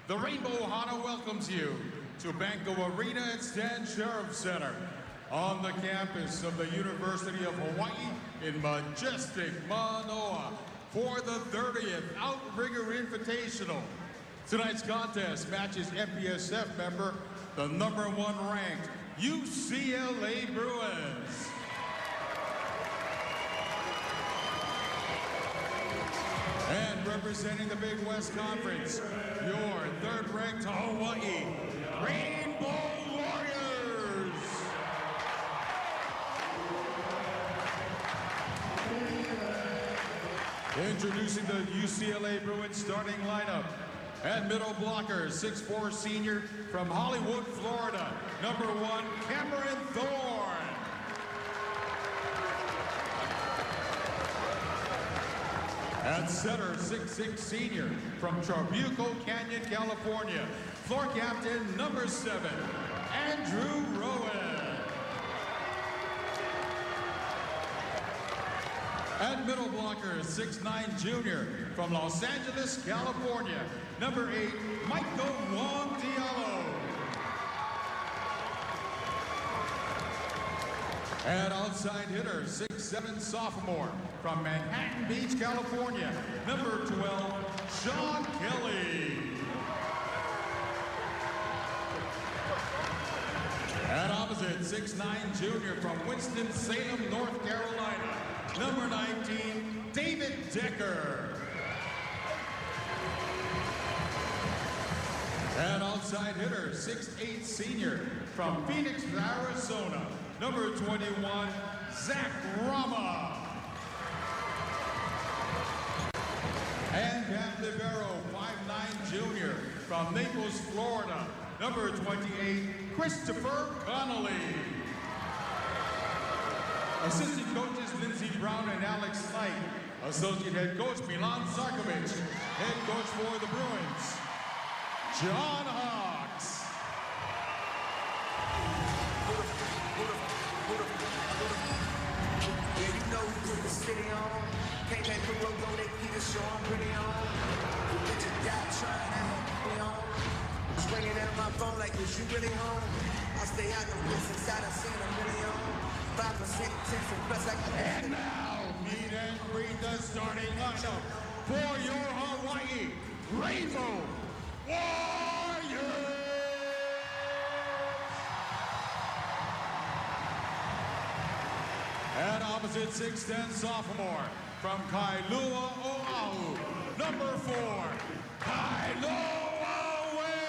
The Rainbow Ohana welcomes you to Banco Arena at Stan Sheriff Center on the campus of the University of Hawaii in majestic Manoa for the 30th Outrigger Invitational. Tonight's contest matches MPSF member, the #1 ranked UCLA Bruins. And representing the Big West Conference, your third-ranked Hawaii Rainbow Warriors. Introducing the UCLA Bruins starting lineup. At middle blocker, 6'4" senior from Hollywood, Florida, #1, Cameron Thorne. At center, 6'6" senior from Trabuco Canyon, California, floor captain #7, Andrew Rowan. At middle blocker, 6'9" junior from Los Angeles, California, #8, Michael Wong Diallo. At outside hitter, 6'7" sophomore from Manhattan Beach, California, #12, Sean Kelly. At opposite, 6'9" junior from Winston-Salem, North Carolina, #19, David Decker. At outside hitter, 6'8" senior from Phoenix, Arizona, #21, Zach Rama. And at libero, 5'9" junior from Naples, Florida, #28, Christopher Connolly. Assistant coaches Lindsey Brown and Alex Knight. Associate head coach Milan Sarkovic. Head coach for the Bruins, John Hawks. Yeah, you know we put the city on. Came back to road, go, they keep the show, I'm pretty on. You bitch die trying to have me on. Just ringing out my phone like, is you really home? I stay out the woods inside, I've seen a million. 5% attention, plus I got that. And now, meet and greet the starting lineup for your Hawaii Rainbow Warriors. At opposite, 6'10" sophomore from Kailua, Oahu, #4, Kailua Wade.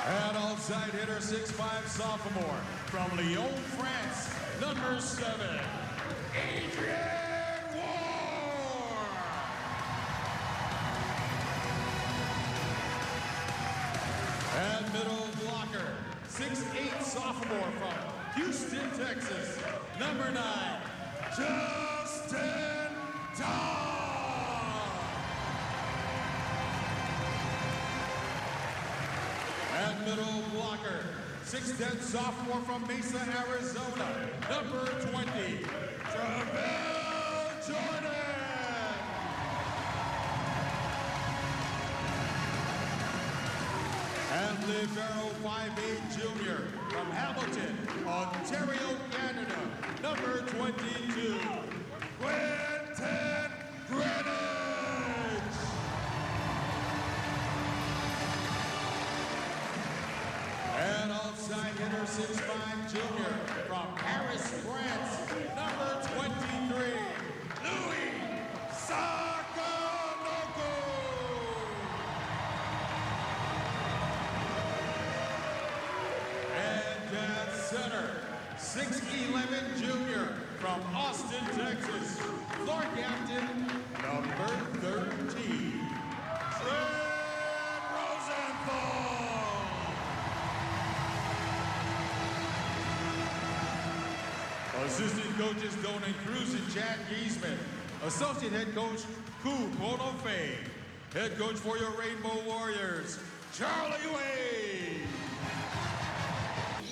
At outside hitter, 6'5" sophomore from Lyon, France, #7, Adrian Ward. At middle blocker, 6'8" sophomore from Houston, Texas, #9, Justin Todd. At middle blocker, 6'10" sophomore from Mesa, Arizona, #20, Travell Jordan. And libero, 5'8" junior from Hamilton, Ontario, Canada, #22, Quentin Greenwich. And outside hitter, 6'5" junior from Paris, France, #23, Louis Sakanoko. And at center, 6'11" junior from Austin, Texas, floor captain, #13, Fred Rosenthal. Assistant coaches Donan Cruz and Chad Giesman. Associate head coach Ku Pono Fei. Head coach for your Rainbow Warriors, Charlie Wade.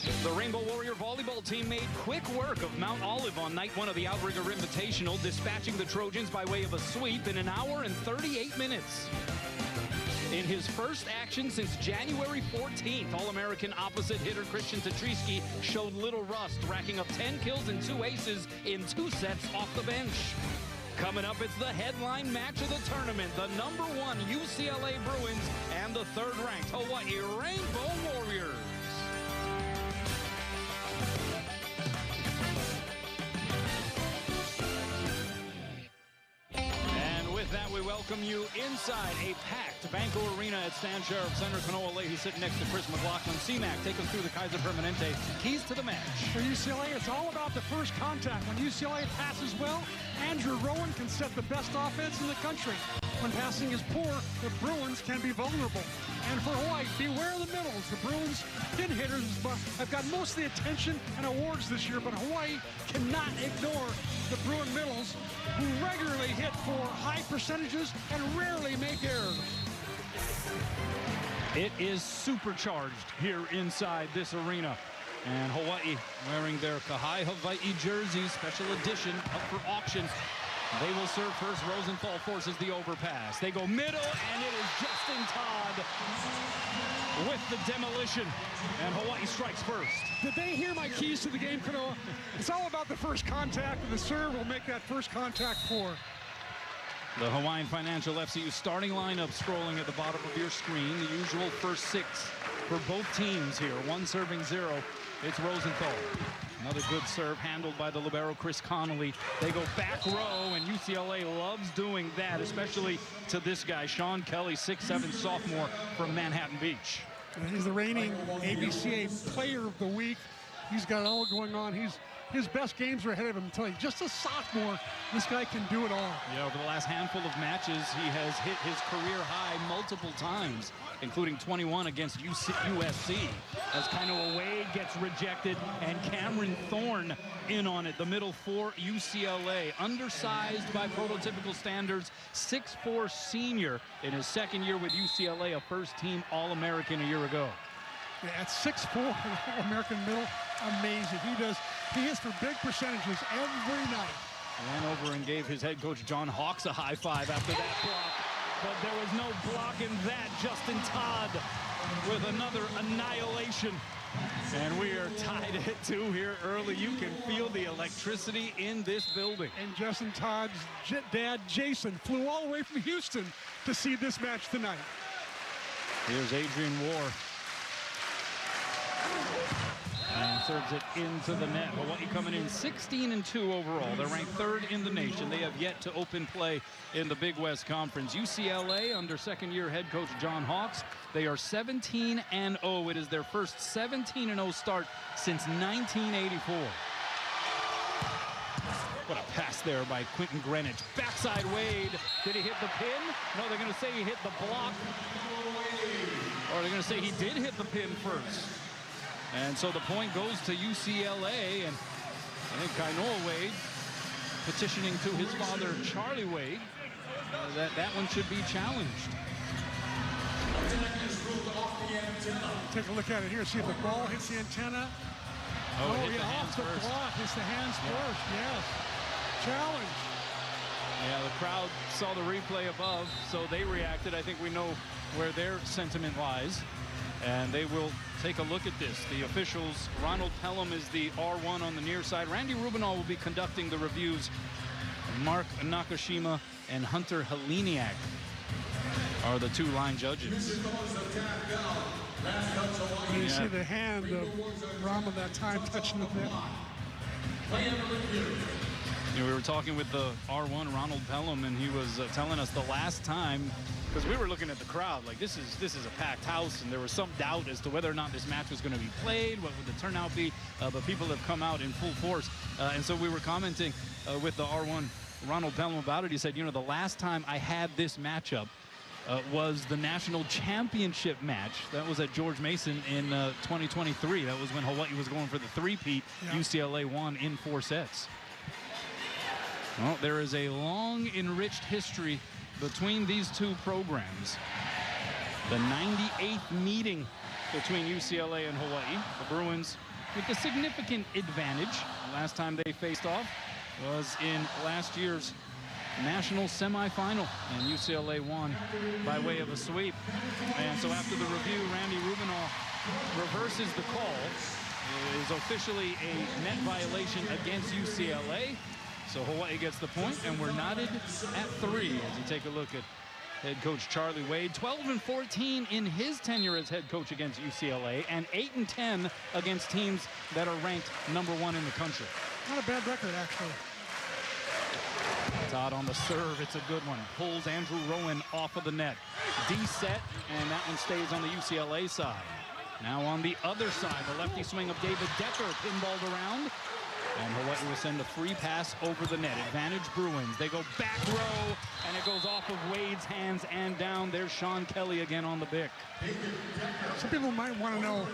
The Rainbow Warrior volleyball team made quick work of Mount Olive on night 1 of the Outrigger Invitational, dispatching the Trojans by way of a sweep in 1 hour and 38 minutes. In his first action since January 14th, All-American opposite hitter Christian Tatriski showed little rust, racking up 10 kills and 2 aces in 2 sets off the bench. Coming up, it's the headline match of the tournament, the #1 UCLA Bruins and the 3rd-ranked Hawaii Rainbow Warriors. That we welcome you inside a packed Banco Arena at Stan Sheriff Center. Kanoa Leahy sitting next to Chris McLaughlin. C-Mac, take us through the Kaiser Permanente. Keys to the match. For UCLA, it's all about the first contact. When UCLA passes well, Andrew Rowan can set the best offense in the country. When passing is poor, the Bruins can be vulnerable. And for Hawaii, beware of the middles. The Bruins pin hitters have got most of the attention and awards this year, but Hawaii cannot ignore the Bruin middles, who regularly hit for high percentages and rarely make errors. It is supercharged here inside this arena. And Hawaii wearing their Kahai Hawaii jerseys, special edition, up for auction. They will serve first. Rosenthal forces the overpass. They go middle, and it is Justin Todd with the demolition. And Hawaii strikes first. Did they hear my keys to the game, Kanoa? It's all about the first contact, and the serve will make that first contact for. The Hawaiian Financial FCU starting lineup scrolling at the bottom of your screen. The usual first 6 for both teams here. 1 serving 0. It's Rosenthal. Another good serve handled by the libero Chris Connolly. They go back row, and UCLA loves doing that, especially to this guy, Sean Kelly, 6'7" sophomore from Manhattan Beach. And he's the reigning ABCA Player of the Week. He's got it all going on. His best games are ahead of him. Until he's just a sophomore, this guy can do it all. Yeah, over the last handful of matches, he has hit his career high multiple times, including 21 against USC. As Kainoa Wade gets rejected, and Cameron Thorne in on it. The middle for UCLA, undersized by prototypical standards, 6'4" senior in his 2nd year with UCLA, a first-team All-American a year ago. Yeah, at 6'4", American middle, amazing. He hits for big percentages every night. Ran over and gave his head coach John Hawks a high five after that block. But there was no block in that. Justin Todd with another annihilation. And we are tied at 2 here early. You can feel the electricity in this building. And Justin Todd's dad, Jason, flew all the way from Houston to see this match tonight. Here's Adrian War. And serves it into the net. Hawaii coming in 16-2 overall. They're ranked 3rd in the nation. They have yet to open play in the Big West Conference. UCLA under 2nd-year head coach John Hawks. They are 17-0. It is their first 17-0 start since 1984. What a pass there by Quentin Greenwich. Backside Wade. Did he hit the pin? No, they're going to say he hit the block. Or they're going to say he did hit the pin first. And so the point goes to UCLA, and I think Kainoa Wade petitioning to his father, Charlie Wade, that one should be challenged. Take a look at it here, see if the ball hits the antenna. Oh, it hit the hands off the first. block, hits the hands first, yes. Challenge. Yeah, the crowd saw the replay above, so they reacted. I think we know where their sentiment lies. And they will take a look at this. The officials, Ronald Pelham is the R1 on the near side. Randy Rubinall will be conducting the reviews. Mark Nakashima and Hunter Heleniak are the 2 line judges. You see the hand of Rama that time touching the pin. You know, we were talking with the R1, Ronald Pelham, and he was telling us the last time, because we were looking at the crowd like this is a packed house, and there was some doubt as to whether or not this match was going to be played, what would the turnout be, but people have come out in full force. And so we were commenting with the R1 Ronald Pelham about it. He said, you know, the last time I had this matchup was the national championship match. That was at George Mason in 2023. That was when Hawaii was going for the three-peat. Yeah. UCLA won in 4 sets. Well, there is a long enriched history between these 2 programs. The 98th meeting between UCLA and Hawaii. The Bruins with a significant advantage. Last time they faced off was in last year's national semifinal, and UCLA won by way of a sweep. And so after the review, Randy Rubinoff reverses the call. It is officially a net violation against UCLA. So Hawaii gets the point, and we're knotted at 3 as you take a look at head coach Charlie Wade. 12-14 in his tenure as head coach against UCLA, and 8-10 against teams that are ranked #1 in the country. Not a bad record, actually. Todd on the serve. It's a good one. Pulls Andrew Rowan off of the net. D-set, and that one stays on the UCLA side. Now on the other side, the lefty swing of David Decker pinballed around. And Hawaii will send a free pass over the net. Advantage Bruins. They go back row, and it goes off of Wade's hands and down. There's Sean Kelly again on the bick. Some people might want to know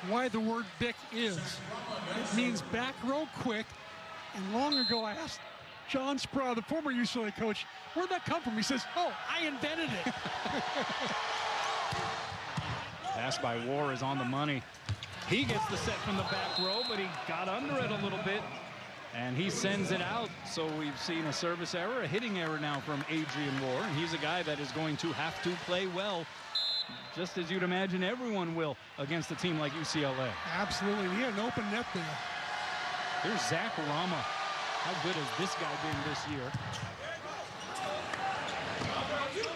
why the word bick is. It means back row quick. And long ago, I asked John Sproul, the former UCLA coach, where'd that come from? He says, oh, I invented it. Pass by War is on the money. He gets the set from the back row, but he got under it a little bit, and he sends it out. So we've seen a service error, a hitting error now from Adrian War, and he's a guy that is going to have to play well, just as you'd imagine everyone will against a team like UCLA. Absolutely. He had an open net there. Here's Zach Rama. How good has this guy been this year?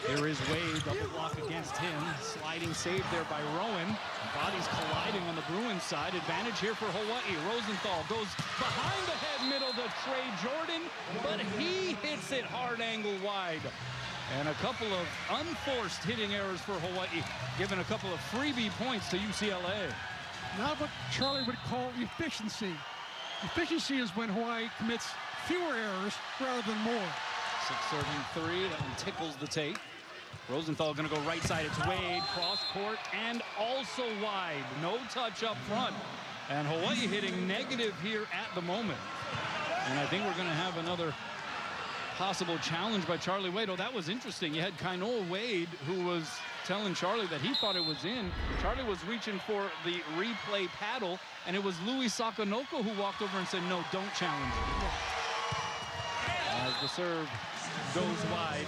Here is Wade, double block against him. Sliding save there by Rowan. Bodies colliding on the Bruins side. Advantage here for Hawaii. Rosenthal goes behind the head middle to Trey Jordan, but he hits it hard angle wide. And a couple of unforced hitting errors for Hawaii, giving a couple of freebie points to UCLA. Not what Charlie would call efficiency. Efficiency is when Hawaii commits fewer errors rather than more. 6-serving 3, that one tickles the tape. Rosenthal gonna go right side, it's Wade, cross court, and also wide. No touch up front. And Hawaii hitting negative here at the moment. And I think we're gonna have another possible challenge by Charlie Wade. Oh, that was interesting. You had Kainoa Wade, who was telling Charlie that he thought it was in. Charlie was reaching for the replay paddle, and it was Louis Sakanoko who walked over and said, no, don't challenge it. As the serve goes wide,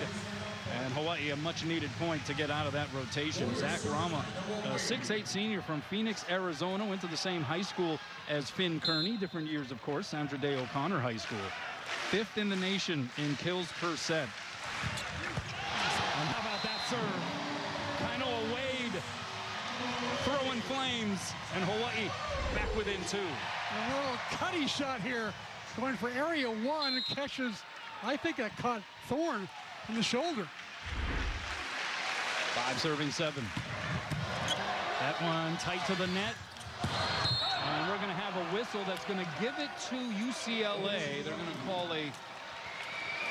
and Hawaii a much-needed point to get out of that rotation. Zach Rama, a 6'8" senior from Phoenix, Arizona, went to the same high school as Finn Kearney, different years, of course, Sandra Day O'Connor High School. 5th in the nation in kills per set. And how about that serve? Kainoa Wade throwing flames, and Hawaii back within 2. A little cutty shot here, going for area 1, catches, I think that caught Thorne in the shoulder. 5-serving 7. That one tight to the net. And we're going to have a whistle that's going to give it to UCLA. They're going to call a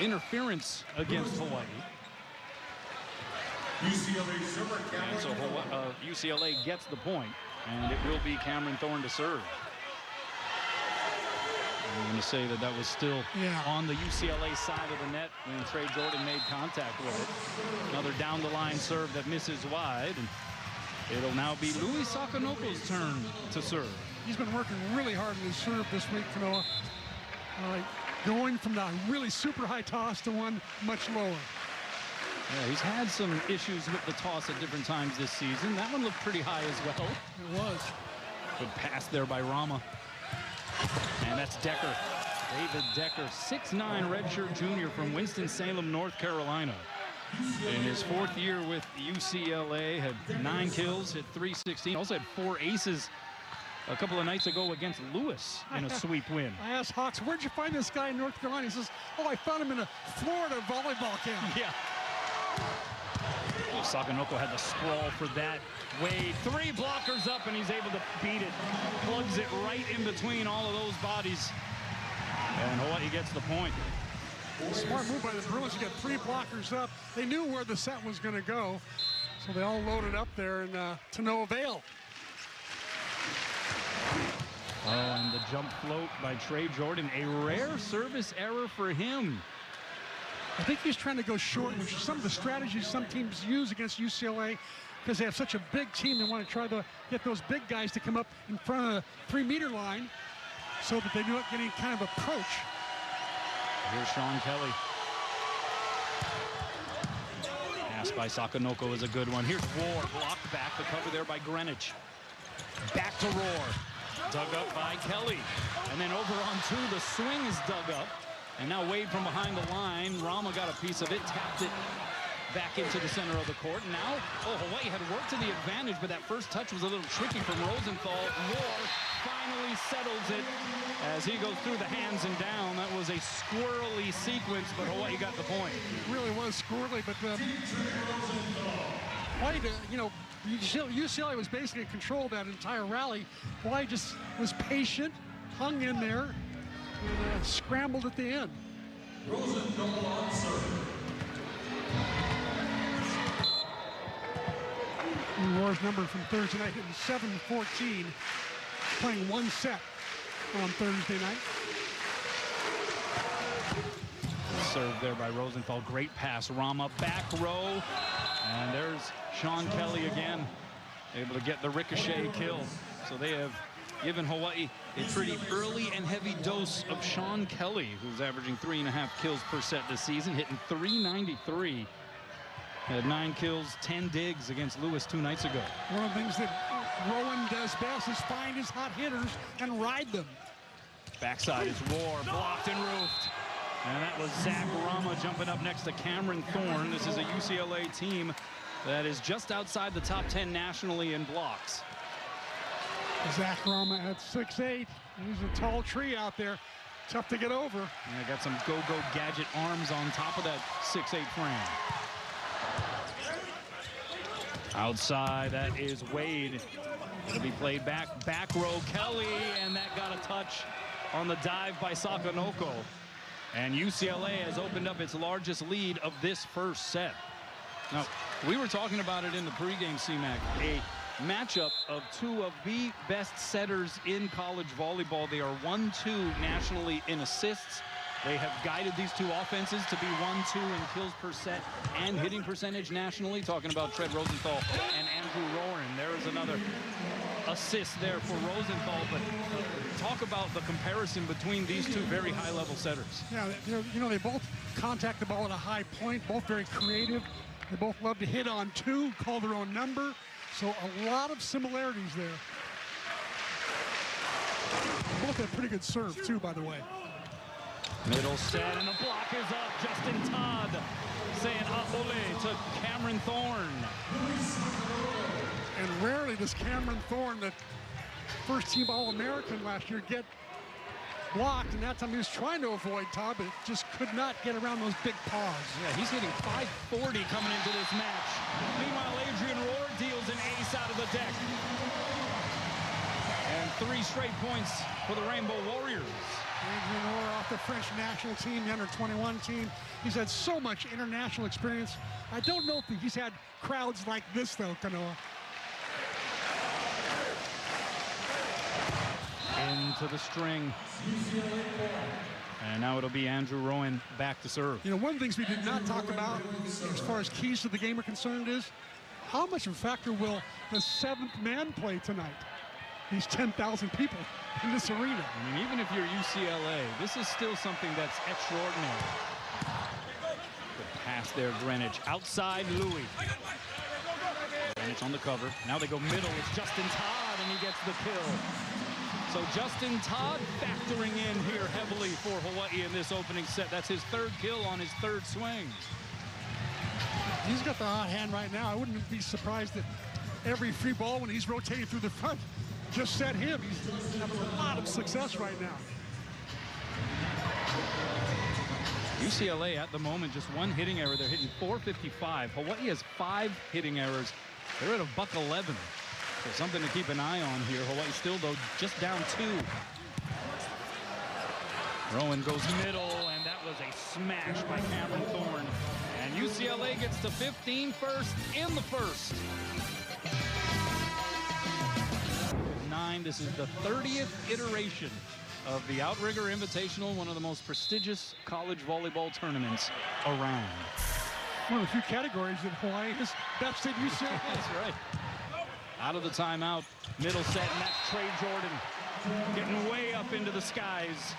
interference against Hawaii. UCLA server And so UCLA gets the point, and it will be Cameron Thorne to serve. I'm going to say that that was still on the UCLA side of the net when Trey Jordan made contact with it. Another down-the-line serve that misses wide. And it'll now be Louis Sakanoko's turn to serve. He's been working really hard on his serve this week, Kanoa. Going from the really super high toss to one much lower. Yeah, he's had some issues with the toss at different times this season. That one looked pretty high as well. It was. Good pass there by Rama. And that's Decker. David Decker, 6'9" redshirt junior from Winston-Salem, North Carolina. In his 4th year with UCLA, had 9 kills, hit .316. Also had 4 aces a couple of nights ago against Lewis in a sweep win. I asked Hawks, where'd you find this guy in North Carolina? He says, oh, I found him in a Florida volleyball camp. Yeah. Oh, Sakanoko had the sprawl for that. Wade, 3 blockers up, and he's able to beat it. Plugs it right in between all of those bodies. And Hawaii gets the point. Smart move by the Bruins to get 3 blockers up. They knew where the set was going to go, so they all loaded up there, and to no avail. Oh, and the jump float by Trey Jordan. A rare service error for him. I think he's trying to go short, which is some of the strategies some teams use against UCLA because they have such a big team. They want to try to get those big guys to come up in front of the 3-meter line so that they do not get any kind of approach. Here's Sean Kelly. Pass by Sakonoko is a good one. Here's Roar, blocked back, the cover there by Greenwich. Back to Roar, dug up by Kelly. And then over on 2, the swing is dug up. And now Wade from behind the line. Rama got a piece of it, tapped it back into the center of the court. Now, Hawaii had worked to the advantage, but that first touch was a little tricky from Rosenthal. Roar finally settles it as he goes through the hands and down. That was a squirrely sequence, but Hawaii got the point. It really was squirrely, but Hawaii, you know, UCLA was basically in control of that entire rally. Hawaii just was patient, hung in there, and scrambled at the end. Rosenthal on serve. Roar's number from Thursday night hitting 7-14, playing 1 set on Thursday night. Served there by Rosenthal. Great pass. Rama back row. And there's Sean Kelly again, able to get the ricochet kill. So they have given Hawaii a pretty early and heavy dose of Sean Kelly, who's averaging 3.5 kills per set this season, hitting .393. Had 9 kills, 10 digs against Lewis 2 nights ago. One of the things that Rowan does best is find his hot hitters and ride them. Backside is Roar, blocked and roofed. And that was Zach Rama jumping up next to Cameron Thorne. This is a UCLA team that is just outside the top 10 nationally in blocks. Zach Rama at 6'8". He's a tall tree out there. Tough to get over. And they got some go-go gadget arms on top of that 6'8" frame. Outside, that is Wade. It'll be played back. Back row, Kelly, and that got a touch on the dive by Sakonoko. And UCLA has opened up its largest lead of this first set. Now, we were talking about it in the pregame, C-Mac, a matchup of 2 of the best setters in college volleyball. They are 1-2 nationally in assists. They have guided these 2 offenses to be 1-2 in kills per set and hitting percentage nationally. Talking about Tread Rosenthal and Andrew Rowan. There is another assist there for Rosenthal, but talk about the comparison between these 2 very high-level setters. Yeah, you know, they both contact the ball at a high point, both very creative. They both love to hit on 2, call their own number. So a lot of similarities there. Both have pretty good serve, too, by the way. Middle set, and the block is up. Justin Todd saying ahole to Cameron Thorne. And rarely does Cameron Thorne, the first-team All-American last year, get blocked. And that time he was trying to avoid Todd, but just could not get around those big paws. Yeah, he's hitting .540 coming into this match. Meanwhile, Adrian Roar deals an ace out of the deck. And 3 straight points for the Rainbow Warriors. Adrian Roar off the French national team, the under-21 team. He's had so much international experience. I don't know if he's had crowds like this, though, Kanoa. Into the string. And now it'll be Andrew Rowan back to serve. You know, one of the things we did not talk about as far as keys to the game are concerned is how much of a factor will the 7th man play tonight? These 10,000 people in this arena. I mean, even if you're UCLA, this is still something that's extraordinary. Good pass there, Greenwich. Outside, Louis. Greenwich on the cover. Now they go middle. It's Justin Todd, and he gets the kill. So Justin Todd factoring in here heavily for Hawaii in this opening set. That's his 3rd kill on his 3rd swing. He's got the hot hand right now. I wouldn't be surprised that every free ball when he's rotating through the front just set him. He's having a lot of success right now. UCLA at the moment just 1 hitting error. They're hitting .455. Hawaii has 5 hitting errors. They're at a .11. So something to keep an eye on here. Hawaii still, though, just down 2. Rowan goes middle, and that was a smash by Cameron Thorne. And UCLA gets to 15 first in the first. 9, this is the 30th iteration of the Outrigger Invitational, one of the most prestigious college volleyball tournaments around. One of the few categories that Hawaii has best at UCLA. That's right. Out of the timeout, middle set, and that's Trey Jordan getting way up into the skies.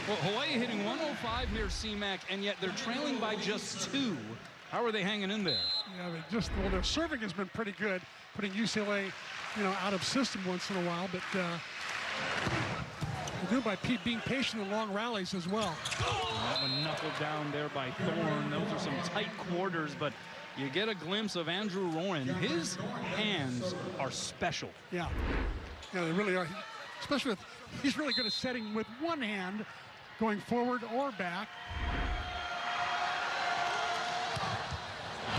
Well, Hawaii hitting 105 near CMAC, and yet they're trailing by just 2. How are they hanging in there? Yeah, well, their serving has been pretty good, putting UCLA, out of system once in a while, but they do it by being patient in long rallies as well. That one knuckled down there by Thorne. Those are some tight quarters, but you get a glimpse of Andrew Rowan. His hands are special. Yeah, they really are. Especially with, he's really good at setting with one hand, going forward or back.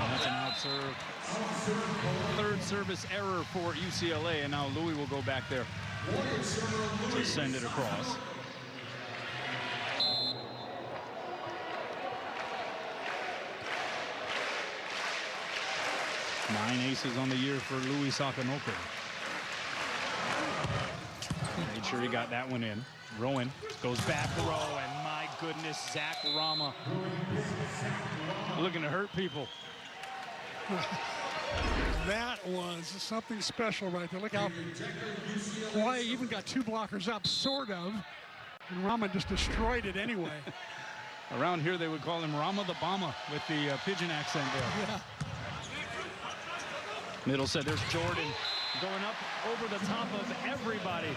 And that's an out serve. Third service error for UCLA, and now Louis will go back there to send it across. Nine aces on the year for Louis Sakanoko. Made sure he got that one in. Rowan goes back row, and my goodness, Zach Rama looking to hurt people. That was something special right there. Look how Hawaii even got 2 blockers up, sort of, and Rama just destroyed it anyway. Around here, they would call him Rama the Bama with the pigeon accent there. Yeah. Middle set, there's Jordan going up over the top of everybody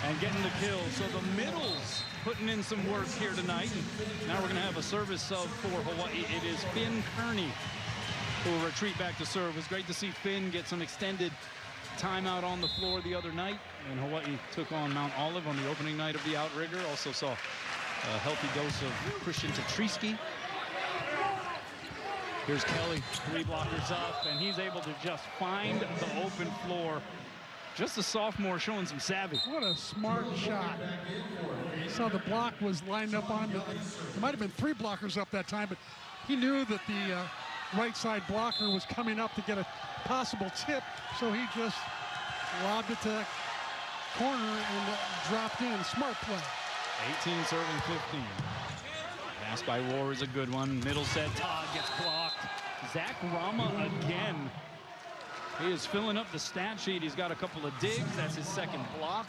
and getting the kill. So the middles putting in some work here tonight. And now we're going to have a service sub for Hawaii. It is Finn Kearney who will retreat back to serve. It was great to see Finn get some extended timeout on the floor the other night. And Hawaii took on Mount Olive on the opening night of the Outrigger. Also saw a healthy dose of Christian Tatrisky. Here's Kelly, 3 blockers up, and he's able to just find the open floor. Just a sophomore showing some savvy. What a smart shot. Saw the block was lined up on, there might have been 3 blockers up that time, but he knew that the right side blocker was coming up to get a possible tip, so he just lobbed it to corner and dropped in. Smart play. 18 serving 15. Pass by Rohr is a good one. Middle set, Todd gets blocked. Zach Rama again. He is filling up the stat sheet. He's got a couple of digs. That's his second block.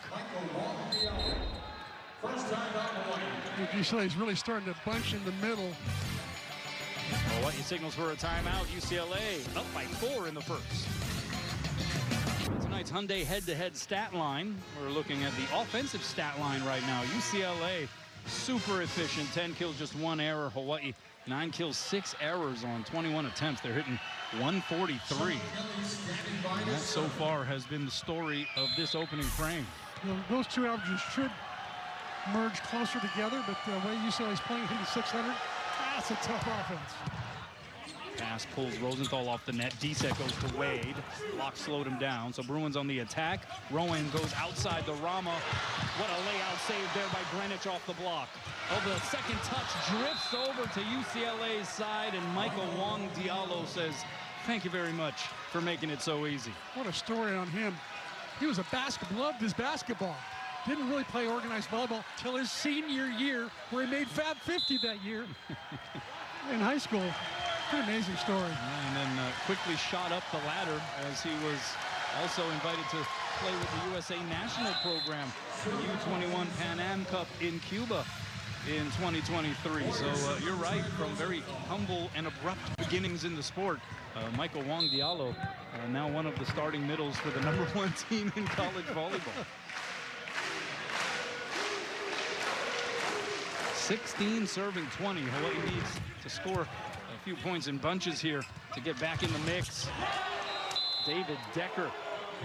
UCLA is really starting to bunch in the middle. Hawaii signals for a timeout. UCLA up by 4 in the first. Tonight's Hyundai head-to-head stat line. We're looking at the offensive stat line right now. UCLA super efficient, 10 kills, just 1 error. Hawaii, 9 kills, 6 errors on 21 attempts. They're hitting 143. And that so far has been the story of this opening frame. Those 2 averages should merge closer together, but the way UCLA's playing, hitting 600, that's a tough offense. Pass pulls Rosenthal off the net. Dissek goes to Wade. Block slowed him down. So Bruins on the attack. Rowan goes outside the Rama. What a layout save there by Greenwich off the block. Oh, the second touch drifts over to UCLA's side, and Michael Wong Diallo says, thank you very much for making it so easy. What a story on him. He was loved his basketball. Didn't really play organized volleyball till his senior year, where he made Fab 50 that year in high school. An amazing story. And then quickly shot up the ladder as he was also invited to play with the USA National Program, the U21 Pan Am Cup in Cuba in 2023. So you're right, from very humble and abrupt beginnings in the sport. Michael Wong Diallo, now one of the starting middles for the #1 team in college volleyball. 16 serving 20. Hawaii needs to score a few points in bunches here to get back in the mix. David Decker,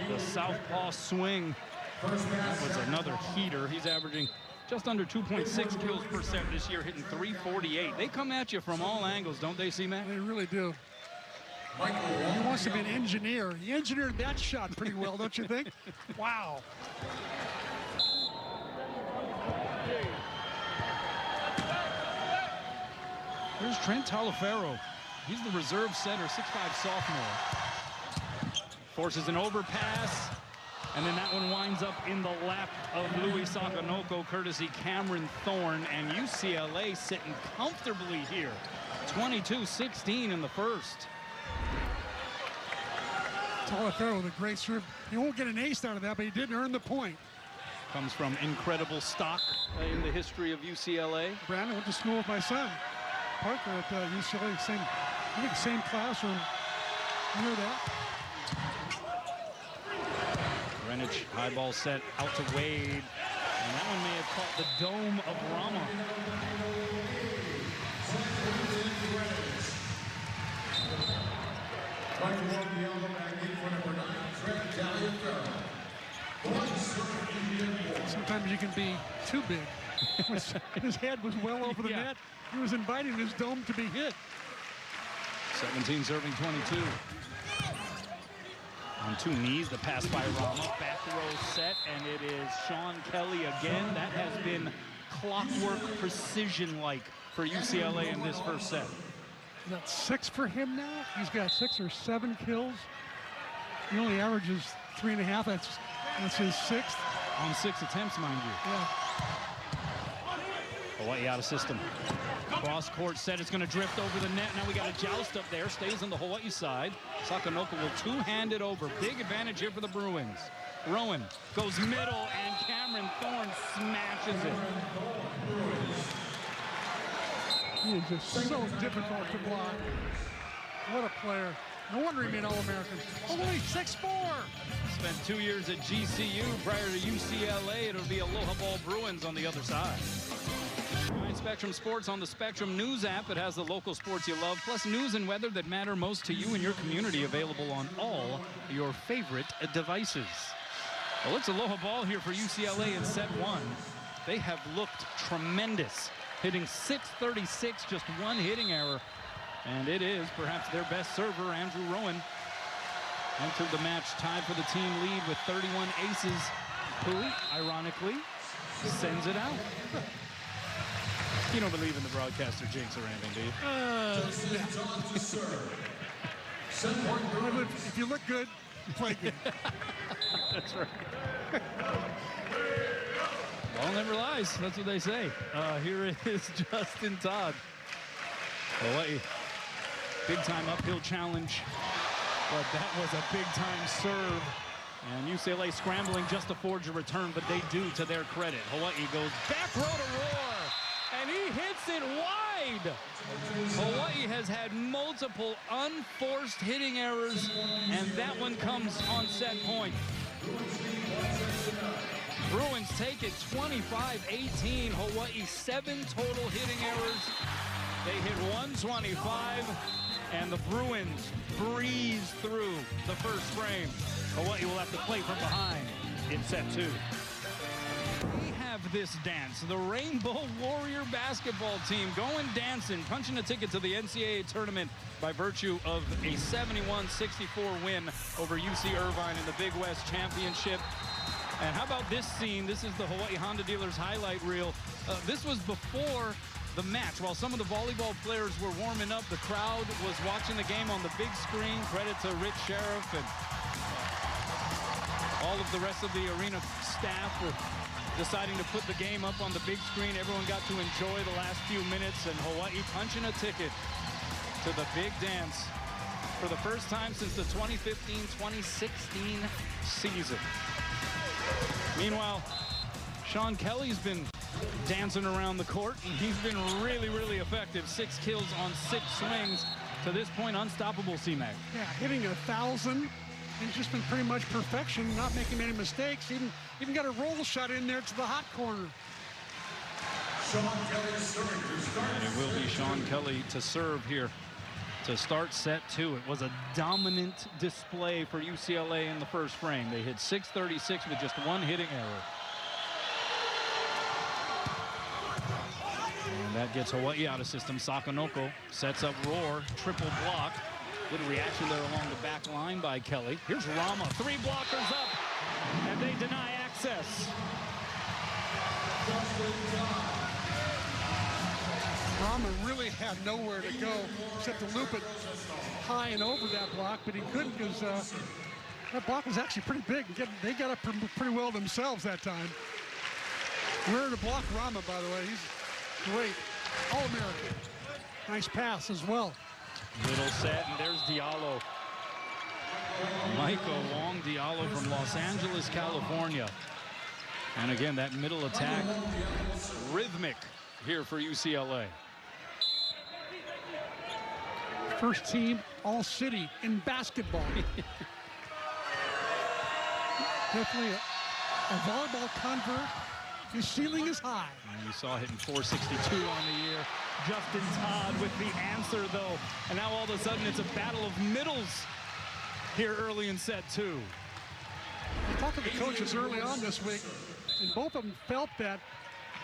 the southpaw swing. That was another heater. He's averaging just under 2.6 kills per set this year, hitting 348. They come at you from all angles, don't they, C-Mac? They really do. He wants to be an engineer. He engineered that shot pretty well, don't you think? Wow. Here's Trent Talifero. He's the reserve setter, 6'5" sophomore. Forces an overpass. And then that one winds up in the lap of Louis Sakanoko, courtesy Cameron Thorne, and UCLA sitting comfortably here. 22-16 in the first. Taliaferro with a great serve. He won't get an ace out of that, but he did earn the point. Comes from incredible stock in the history of UCLA. Brandon went to school with my son, Parker, at UCLA. I think same classroom. You know that? Greenwich, high ball set out to Wade. And that one may have caught the dome of Rama. Sometimes you can be too big. His head was well over the net. He was inviting his dome to be hit. 17 serving 22. On two knees, the pass by Rama. Back row set, and it is Sean Kelly again. That has been clockwork precision-like for UCLA in this first set. That's 6 for him now. He's got 6 or 7 kills. He only averages 3.5. That's his 6th. On 6 attempts, mind you. Yeah. Hawaii out of system. Cross court set. It's going to drift over the net. Now we got a joust up there. Stays on the Hawaii side. Sakanoko will two-hand it over. Big advantage here for the Bruins. Rowan goes middle, and Cameron Thorne smashes it. He is just so difficult to block. What a player. No wonder he made All-American. Only 6'4". Spent 2 years at GCU prior to UCLA. It'll be Aloha Ball Bruins on the other side. Find Spectrum Sports on the Spectrum News app. It has the local sports you love, plus news and weather that matter most to you and your community, available on all your favorite devices. Well, it's Aloha Ball here for UCLA in set 1. They have looked tremendous, hitting .636, just one hitting error. And it is perhaps their best server, Andrew Rowan, entered the match tied for the team lead with 31 aces, who, ironically, sends it out. You don't believe in the broadcaster jinx or anything, do you? If you look good, you play good. That's right. Ball never lies. That's what they say. Here is Justin Todd. Hawaii. Big-time uphill challenge. But that was a big-time serve. And UCLA scrambling just to forge a return, but they do, to their credit. Hawaii goes back row to roar, and he hits it wide. Hawaii has had multiple unforced hitting errors, and that one comes on set point. Bruins take it 25-18. Hawaii 7 total hitting errors. They hit 125, and the Bruins breeze through the first frame. Hawaii will have to play from behind in set 2. We have this dance. The Rainbow Warrior basketball team going dancing, punching a ticket to the NCAA tournament by virtue of a 71-64 win over UC Irvine in the Big West Championship. And how about this scene? This is the Hawaii Honda Dealers highlight reel. This was before the match. While some of the volleyball players were warming up, the crowd was watching the game on the big screen. Credit to Rick Sheriff and all of the rest of the arena staff were deciding to put the game up on the big screen. Everyone got to enjoy the last few minutes, and Hawaii punching a ticket to the big dance for the first time since the 2015-2016 season. Meanwhile, Sean Kelly's been dancing around the court, and he's been really, really effective. 6 kills on 6 swings. To this point, unstoppable, C-Mac. Yeah, hitting 1,000. He's just been pretty much perfection, not making any mistakes. Even got a roll shot in there to the hot corner. And it will be Sean Kelly to serve here to start set 2. It was a dominant display for UCLA in the first frame. They hit .636 with just 1 hitting error. And that gets Hawaii out of system. Sakanoko sets up Roar, triple block. Good reaction there along the back line by Kelly. Here's Rama, 3 blockers up, and they deny access. Rama really had nowhere to go except to loop it high and over that block, but he couldn't because That block was actually pretty big. They got up pretty well themselves that time. Where to block Rama, by the way. He's great. All-American. Nice pass as well. Little set, and there's Diallo. Michael Wong Diallo from Los Angeles, California. And again, that middle attack, rhythmic here for UCLA. First team all-city in basketball. Definitely a volleyball convert. His ceiling is high. And you saw hitting 462 on the year. Justin Todd with the answer, though. And now all of a sudden it's a battle of middles here early in set 2. I talked to the coaches early on this week, and both of them felt that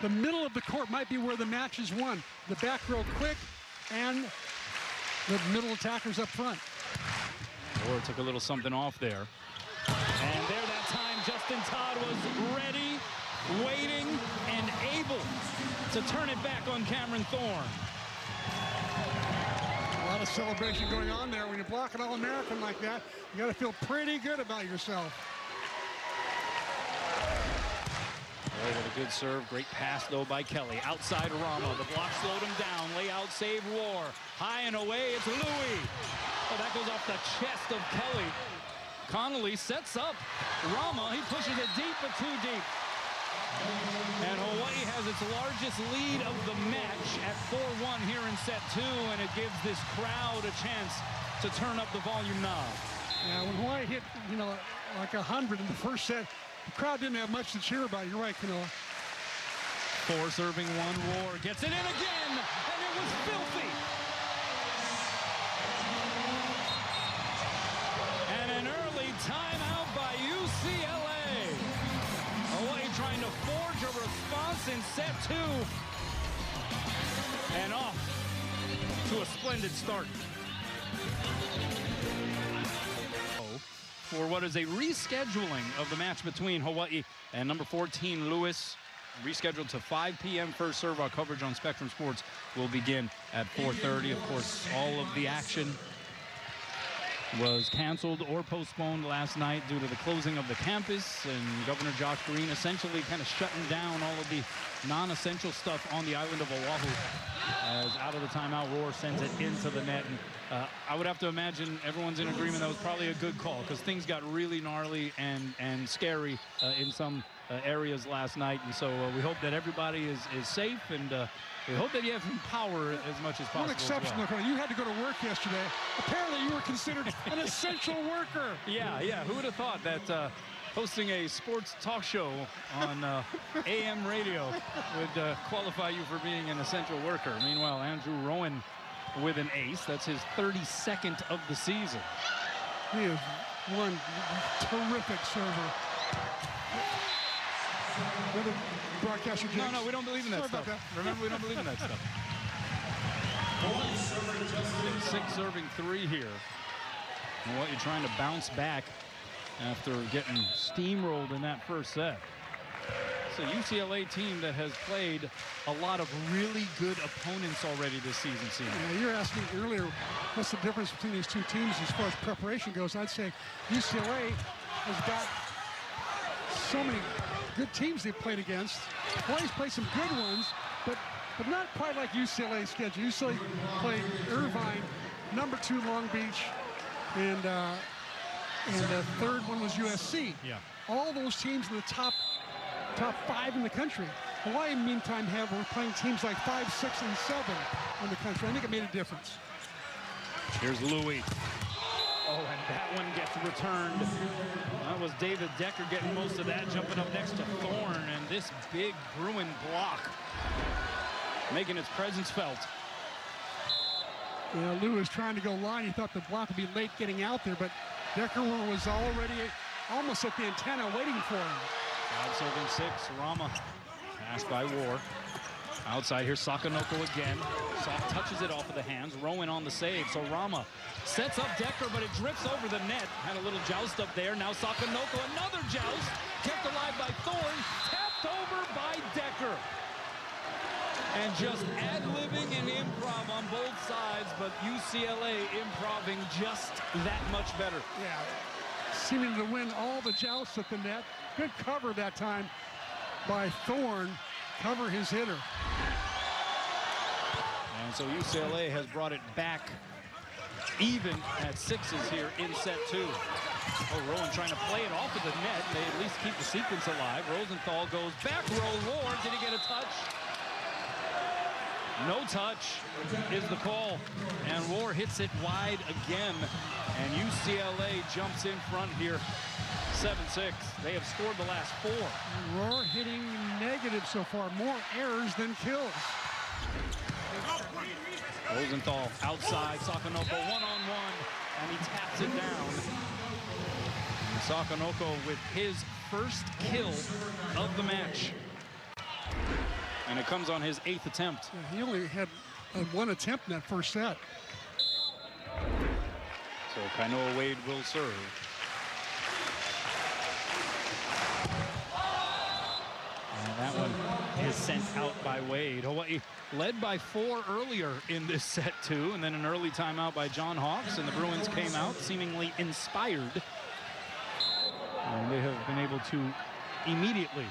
the middle of the court might be where the match is won. The back row quick and the middle attackers up front. Or took a little something off there. And there that time, Justin Todd was ready, waiting, and able to turn it back on Cameron Thorne. A lot of celebration going on there. When you block an All-American like that, you got to feel pretty good about yourself. Oh, what a good serve. Great pass, though, by Kelly. Outside Rama. The block slowed him down. Layout save War. High and away, it's Louis. Oh, that goes off the chest of Kelly. Connolly sets up Rama. He pushes it deep, but too deep. And Hawaii has its largest lead of the match at 4-1 here in set 2, and it gives this crowd a chance to turn up the volume knob. Yeah, when Hawaii hit, like 100 in the first set, the crowd didn't have much to cheer about. You're right, Kanoa. 4 serving 1, War gets it in again, and it was filthy. And an early timeout by UCLA. Hawaii trying to forge a response in set 2. And off to a splendid start. For what is a rescheduling of the match between Hawaii and number 14, Lewis. Rescheduled to 5 p.m. first serve. Our coverage on Spectrum Sports will begin at 4:30. Of course, all of the action was canceled or postponed last night due to the closing of the campus, and Governor Josh Green essentially kind of shutting down all of the non-essential stuff on the island of Oahu. As out of the timeout, Roar sends it into the net. And I would have to imagine everyone's in agreement that was probably a good call, because things got really gnarly and scary in some areas last night. And so we hope that everybody is safe, and we hope that you have some power as much as possible. One exception, well. You had to go to work yesterday. Apparently you were considered an essential worker. Yeah. Who would have thought that hosting a sports talk show on AM radio would qualify you for being an essential worker? Meanwhile, Andrew Rowan with an ace. That's his 32nd of the season. He is one terrific server. Another broadcaster, James. No, we don't believe in that stuff. Remember, we don't believe in that stuff. 6 serving 3 here. And what you're trying to bounce back after getting steamrolled in that first set. It's a UCLA team that has played a lot of really good opponents already this season. Yeah, you're asking earlier, what's the difference between these two teams as far as preparation goes? I'd say UCLA has got so many good teams they've played against. Hawaii's played some good ones, but not quite like UCLA's schedule. UCLA played Irvine, number 2 Long Beach, and the third one was USC. Yeah. All those teams in the top 5 in the country. Hawaii, meantime, we're playing teams like 5, 6, and 7 in the country. I think it made a difference. Here's Louis. Oh, and that one gets returned. That was David Decker getting most of that, jumping up next to Thorne, and this big Bruin block making its presence felt. Yeah, Lou was trying to go line. He thought the block would be late getting out there, but Decker was already almost at the antenna waiting for him. 5 serving 6, Rama. Pass by War. Outside here, Sakanoko again. Soft touches it off of the hands. Rowan on the save, so Rama sets up Decker, but it drifts over the net. Had a little joust up there. Now Sakanoko, another joust. Kept alive by Thorne. Tapped over by Decker. And just ad-libbing and improv on both sides, but UCLA improving just that much better. Yeah. seeming to win all the jousts at the net. Good cover that time by Thorne. Cover his hitter. And so UCLA has brought it back even at 6s here in set 2. Oh, Rowan trying to play it off of the net. They at least keep the sequence alive. Rosenthal goes back row. Lord, did he get a touch? No touch is the call. And Roar hits it wide again. And UCLA jumps in front here. 7-6. They have scored the last 4. Roar hitting negative so far. More errors than kills. Rosenthal outside. Sakonoko one-on-one. And he taps it down. And Sakonoko with his first kill of the match. And it comes on his 8th attempt. Yeah, he only had one attempt in that first set. So Kainoa Wade will serve. And that one is sent out by Wade. Hawaii led by 4 earlier in this set 2, and then an early timeout by John Hawks, and the Bruins came out seemingly inspired. And they have been able to immediately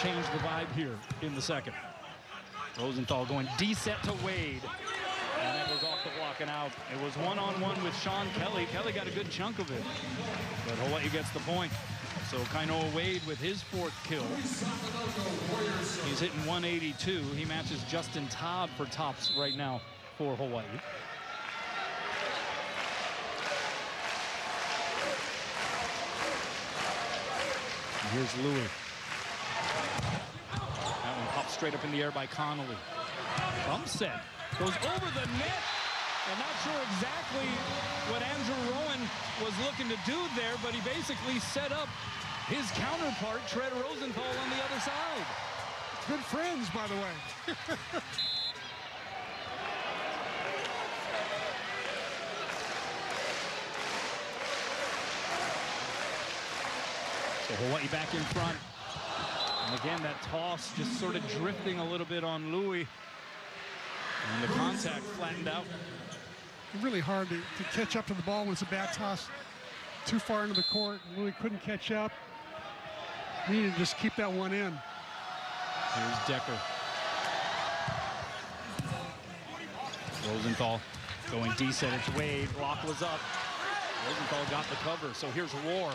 change the vibe here in the second. Rosenthal going D-set to Wade. And that was off the block and out. It was one-on-one with Sean Kelly. Kelly got a good chunk of it, but Hawaii gets the point. So Kainoa Wade with his 4th kill. He's hitting 182. He matches Justin Todd for tops right now for Hawaii. And here's Louis. That one popped straight up in the air by Connolly. Bump set. Goes over the net. I'm not sure exactly what Andrew Rowan was looking to do there, but he basically set up his counterpart, Tread Rosenthal, on the other side. Good friends, by the way. So Hawaii back in front. And again, that toss just sort of drifting a little bit on Louis. And the contact flattened out. Really hard to catch up to the ball when it's a bad toss too far into the court. Louis couldn't catch up. Needed to just keep that one in. Here's Decker. Rosenthal going D-set. It's Wade. Block was up. Rosenthal got the cover. So here's Roar.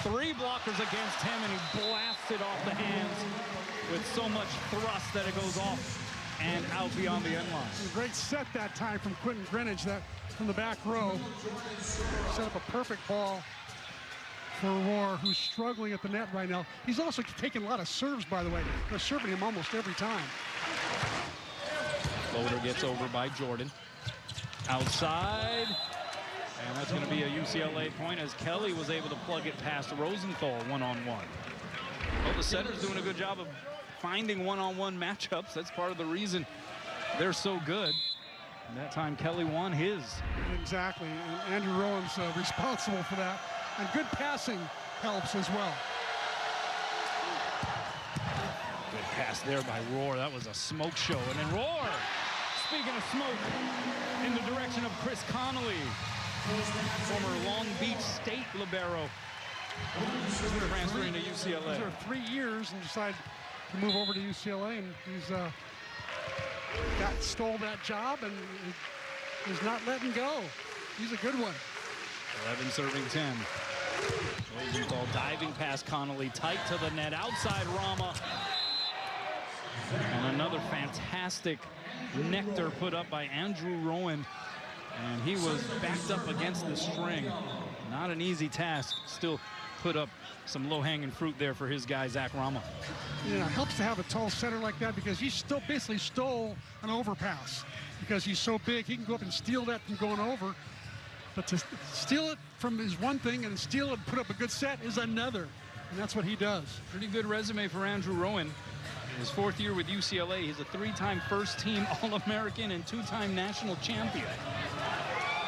3 blockers against him, and he blasts it off the hands with so much thrust that it goes off and out beyond the end line. A great set that time from Quentin Greenwich, that from the back row. Set up a perfect ball for Roar, who's struggling at the net right now. He's also taking a lot of serves, by the way. They're serving him almost every time. Floater gets over by Jordan. Outside. And that's going to be a UCLA point as Kelly was able to plug it past Rosenthal one-on-one. Well, the setter's doing a good job of finding one-on-one matchups. That's part of the reason they're so good. And that time Kelly won his. Exactly, and Andrew Rowan's responsible for that. And good passing helps as well. Good pass there by Roar. That was a smoke show. And then Roar, speaking of smoke, in the direction of Chris Connolly, former Long Beach State libero, transferring to UCLA. For 3 years and decided to move over to UCLA, and he's stole that job and is not letting go. He's a good one. 11 serving 10. Rosenthal diving past Connolly, tight to the net, outside Rama. And another fantastic nectar put up by Andrew Rowan. And he was backed up against the string. Not an easy task. Still put up some low-hanging fruit there for his guy, Zach Rama. Yeah, it helps to have a tall center like that because he still basically stole an overpass. Because he's so big, he can go up and steal that from going over. But to steal it from is one thing, and steal it and put up a good set is another. And that's what he does. Pretty good resume for Andrew Rowan. In his 4th year with UCLA, he's a 3-time first-team All-American and 2-time national champion.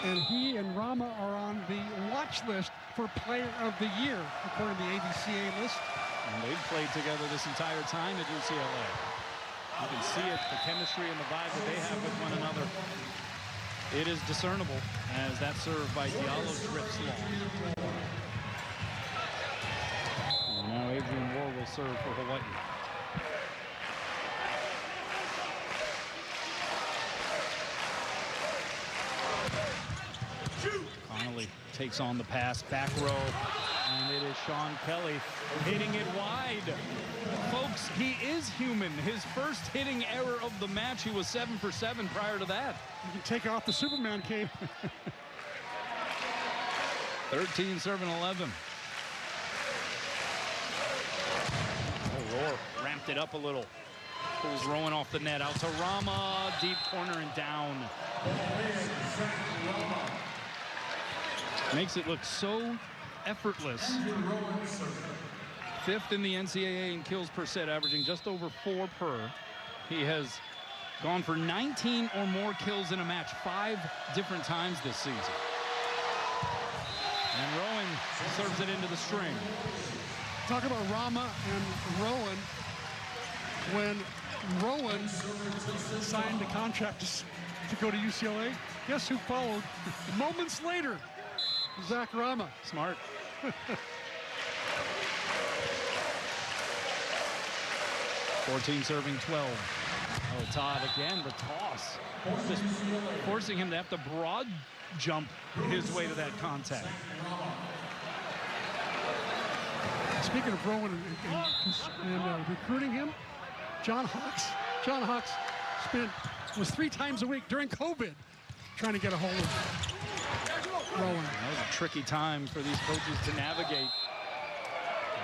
And he and Rama are on the watch list for Player of the Year, according to the AVCA list. And they've played together this entire time at UCLA. You can see it, the chemistry and the vibe that they have with one another. It is discernible as that serve by Diallo trips long. And now Adrian Moore will serve for Hawaii. Connolly takes on the pass, back row, and it is Sean Kelly hitting it wide. Folks, he is human. His first hitting error of the match, he was 7 for 7 prior to that. You can take off the Superman cape. 13 serving 11. Oh, Rohr ramped it up a little. Pulls Rowan off the net, out to Rama, deep corner and down. Makes it look so effortless. 5th in the NCAA in kills per set, averaging just over 4 per. He has gone for 19 or more kills in a match 5 different times this season. And Rowan serves it into the string. Talk about Rama and Rowan. When Rowan signed the contract to go to UCLA, guess who followed moments later? Zach Rama. Smart. 14 serving 12. Oh, Todd again, the toss. Just forcing him to have to broad jump his way to that contact. Speaking of Rowan and recruiting him, John Hawks was 3 times a week during COVID trying to get a hold of Rowan. That was a tricky time for these coaches to navigate.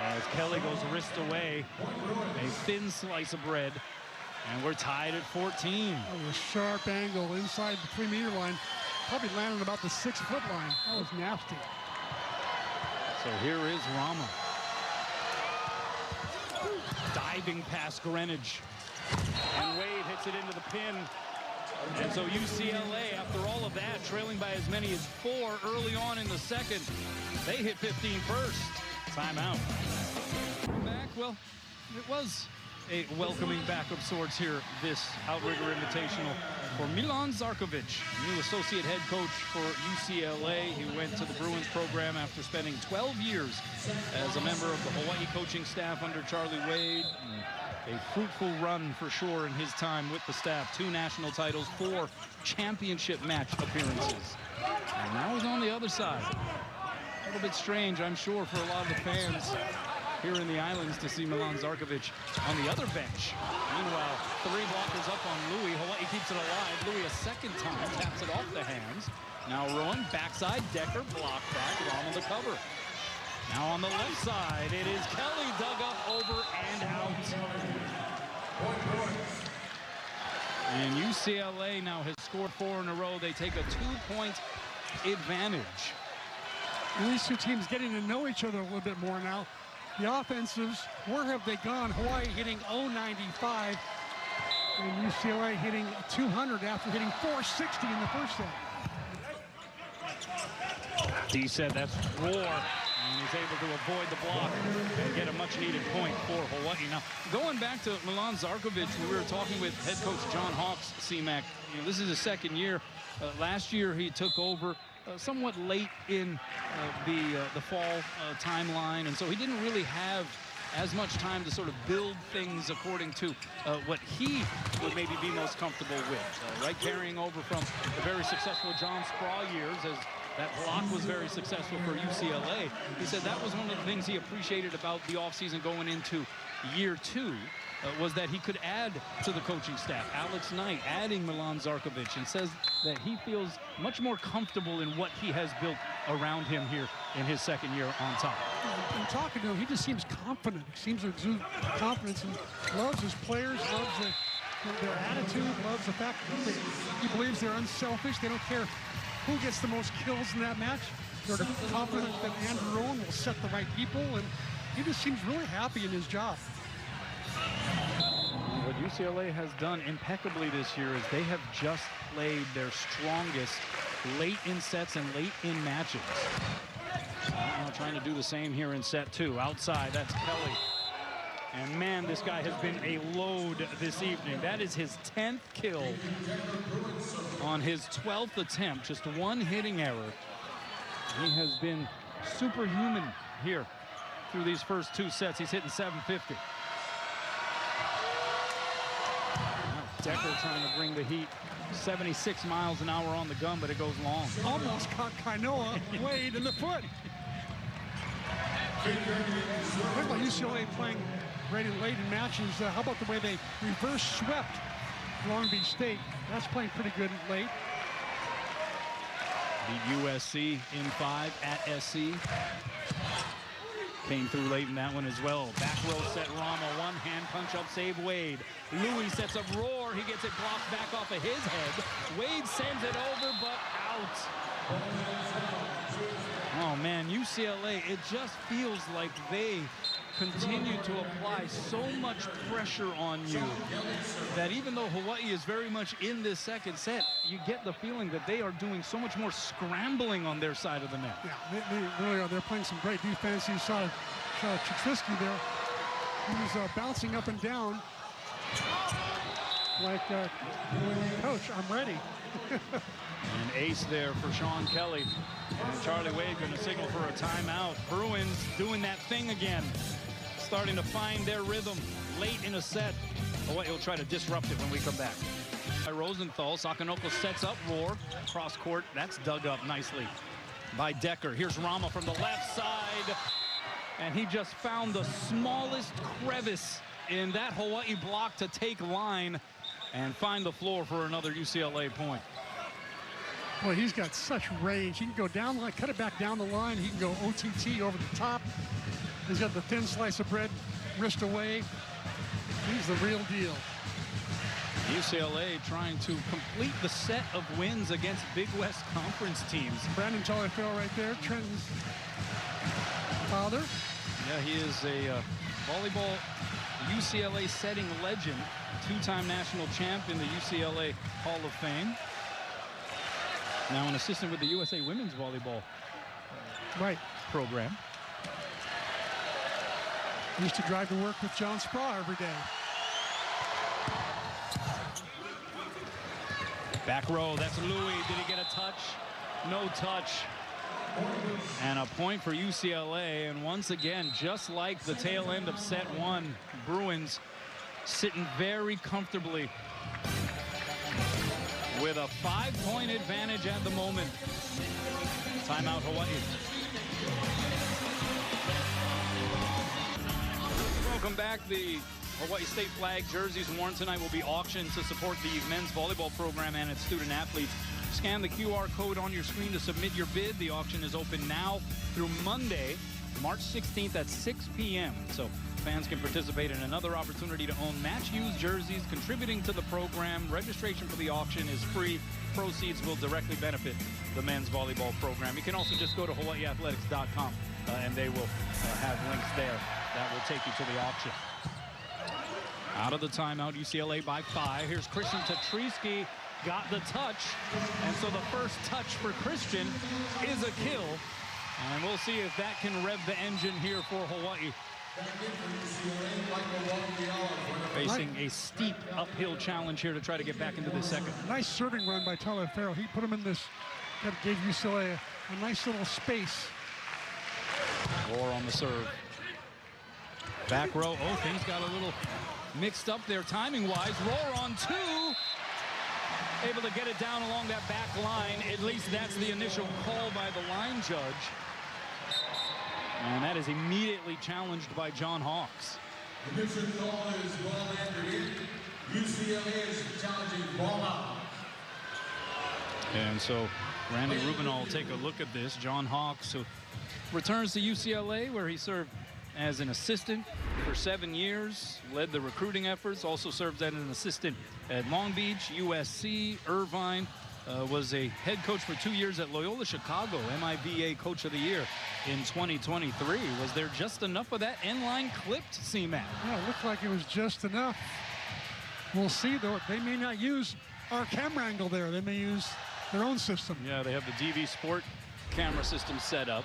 As Kelly goes wrist away, a thin slice of bread, and we're tied at 14. Oh, a sharp angle inside the 3-meter line, probably landed about the 6-foot line. That was nasty. So here is Rama. Diving past Greenwich. And Wade hits it into the pin. And so UCLA, after all of that, trailing by as many as 4 early on in the second, they hit 15 first. Timeout. Back, well, it was a welcoming back of sorts here, this Outrigger Invitational for Milan Zarkovic, new associate head coach for UCLA. He went to the Bruins program after spending 12 years as a member of the Hawaii coaching staff under Charlie Wade. A fruitful run for sure in his time with the staff. 2 national titles, 4 championship match appearances. And now he's on the other side. A little bit strange, I'm sure, for a lot of the fans here in the islands to see Milan Zarkovic on the other bench. Meanwhile, 3 blockers up on Louis. Hawaii keeps it alive. Louis a second time taps it off the hands. Now Rowan, backside, Decker, blocked back, Ron on the cover. Now on the left side, it is Kelly dug up, over and out. And UCLA now has scored 4 in a row. They take a 2-point advantage. These 2 teams getting to know each other a little bit more now. The offensives, where have they gone? Hawaii hitting 095 and UCLA hitting 200 after hitting 460 in the first set. D said that's Rohr. And he's able to avoid the block and get a much-needed point for Hawaii. Now, going back to Milan Zarkovic, we were talking with head coach John Hawks, CMAC. You know, this is his second year. Last year, he took over somewhat late in the fall timeline, and so he didn't really have as much time to sort of build things according to what he would maybe be most comfortable with. Right, carrying over from the very successful John Spraw years as that block was very successful for UCLA. He said that was one of the things he appreciated about the offseason going into year 2 was that he could add to the coaching staff. Alex Knight adding Milan Zarkovic, and says that he feels much more comfortable in what he has built around him here in his second year on top. And talking to him, he just seems confident. He seems to exude confidence and loves his players, loves their attitude, loves the fact that he believes they're unselfish. They don't care who gets the most kills in that match. They're confident that Andrew Rowan will set the right people, and he just seems really happy in his job. What UCLA has done impeccably this year is they have just played their strongest late in sets and late in matches. Now trying to do the same here in set 2. Outside, that's Kelly. And man, this guy has been a load this evening. That is his 10th kill on his 12th attempt. Just one hitting error. He has been superhuman here through these first 2 sets. He's hitting 750. Decker trying to bring the heat. 76 miles an hour on the gun, but it goes long. Almost caught Kainoa Wade in the foot. Look like UCLA playing great and late in matches. How about the way they reverse swept Long Beach State? That's playing pretty good late. Beat USC in 5 at SC. Came through late in that one as well. Back row set Rama, one hand punch up save Wade. Louis sets up Roar. He gets it blocked back off of his head. Wade sends it over, but out. Oh man, UCLA, it just feels like they continue to apply so much pressure on you that even though Hawaii is very much in this second set, you get the feeling that they are doing so much more scrambling on their side of the net. Yeah, they really are. They're playing some great defense. You saw Chatrisky there. He was bouncing up and down like, coach, I'm ready. An ace there for Sean Kelly. And Charlie Wade going to signal for a timeout. Bruins doing that thing again. Starting to find their rhythm late in a set. Hawaii will try to disrupt it when we come back. By Rosenthal, Sakanoko sets up Roar. Cross court, that's dug up nicely by Decker. Here's Rama from the left side. And he just found the smallest crevice in that Hawaii block to take line and find the floor for another UCLA point. Boy, he's got such range. He can go down the line, cut it back down the line. He can go OTT over the top. He's got the thin slice of bread wrist away. He's the real deal. UCLA trying to complete the set of wins against Big West Conference teams. Brandon Taliaferro right there, Trenton's father. Yeah, he is a volleyball UCLA setting legend, two-time national champ in the UCLA Hall of Fame. Now an assistant with the USA Women's Volleyball program. Used to drive to work with John Spraw every day. Back row, that's Louis. Did he get a touch? No touch. And a point for UCLA. And once again, just like the tail end of set 1, Bruins sitting very comfortably with a 5-point advantage at the moment. Timeout, Hawaii. Welcome back. The Hawaii State flag jerseys worn tonight will be auctioned to support the men's volleyball program and its student athletes. Scan the QR code on your screen to submit your bid. The auction is open now through Monday, March 16th at 6 p.m. So fans can participate in another opportunity to own match-used jerseys contributing to the program. Registration for the auction is free. Proceeds will directly benefit the men's volleyball program. You can also just go to hawaiiathletics.com and they will have links there that will take you to the auction. Out of the timeout, UCLA by 5. Here's Christian Chatrisky, got the touch. And so the first touch for Christian is a kill. And we'll see if that can rev the engine here for Hawaii. Facing a steep uphill challenge here to try to get back into the second. Nice serving run by Taliaferro. He put him in this, that gave UCLA a nice little space. Roar on the serve. Back row. Oh, things got a little mixed up there timing-wise. Roar on 2. Able to get it down along that back line. At least that's the initial call by the line judge. And that is immediately challenged by John Hawks. The mission call is ball entered in. UCLA is challenging ball out. And so Randy Rubinall will take a look at this. John Hawks, who returns to UCLA, where he served as an assistant for 7 years, led the recruiting efforts, also served as an assistant at Long Beach, USC, Irvine, was a head coach for 2 years at Loyola Chicago, MIVA Coach of the Year in 2023. Was there just enough of that end line clipped, C-Mac? Yeah, it looked like it was just enough. We'll see, though. They may not use our camera angle there. They may use their own system. Yeah, they have the DV Sport camera system set up.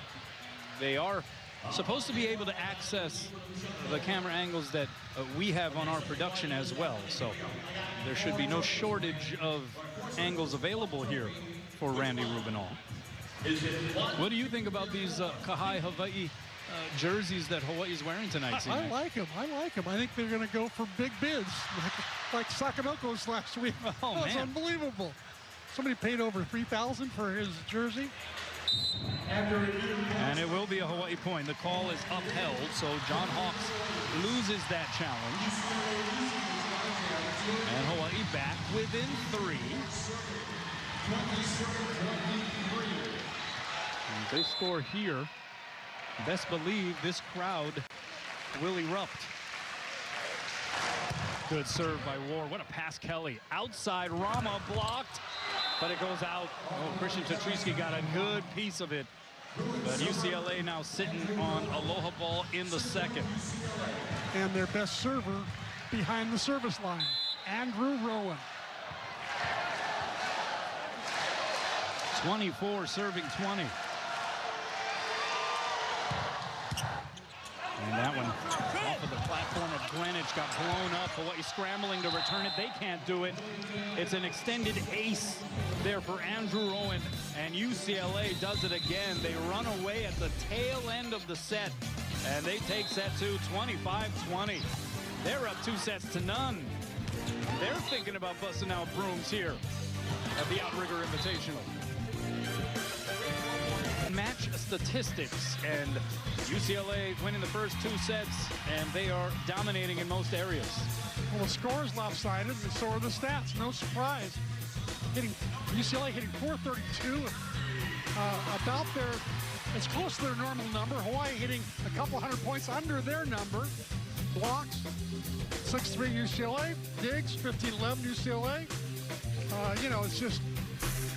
They are supposed to be able to access the camera angles that we have on our production as well. So there should be no shortage of angles available here for Randy Rubinall. What do you think about these Kahai Hawaii jerseys that Hawaii is wearing tonight? I like them. I like them. I think they're going to go for big bids, like Sakanoko's last week. Oh, That's man. unbelievable. Somebody paid over $3,000 for his jersey. And it will be a Hawaii point. The call is upheld, so John Hawks loses that challenge. And Hawaii back within 3. And if they score here, best believe this crowd will erupt. Good serve by War. What a pass, Kelly. Outside, Rama blocked, but it goes out. Oh, Christian Tatriski got a good piece of it. But UCLA now sitting on Aloha ball in the second. And their best server behind the service line, Andrew Rowan. 24 serving 20. And that one off of the platform of Greenwich got blown up. Hawaii scrambling to return it. They can't do it. It's an extended ace there for Andrew Rowan. And UCLA does it again. They run away at the tail end of the set. And they take set 2, 25-20. They're up 2 sets to none. They're thinking about busting out brooms here at the Outrigger Invitational. Match statistics, and UCLA winning the first 2 sets, and they are dominating in most areas. Well, the score is lopsided, and so are the stats. No surprise. UCLA hitting .432, about as close to their normal number. Hawaii hitting a couple hundred points under their number. Blocks, 6-3 UCLA. Digs, 15-11 UCLA. You know, it's just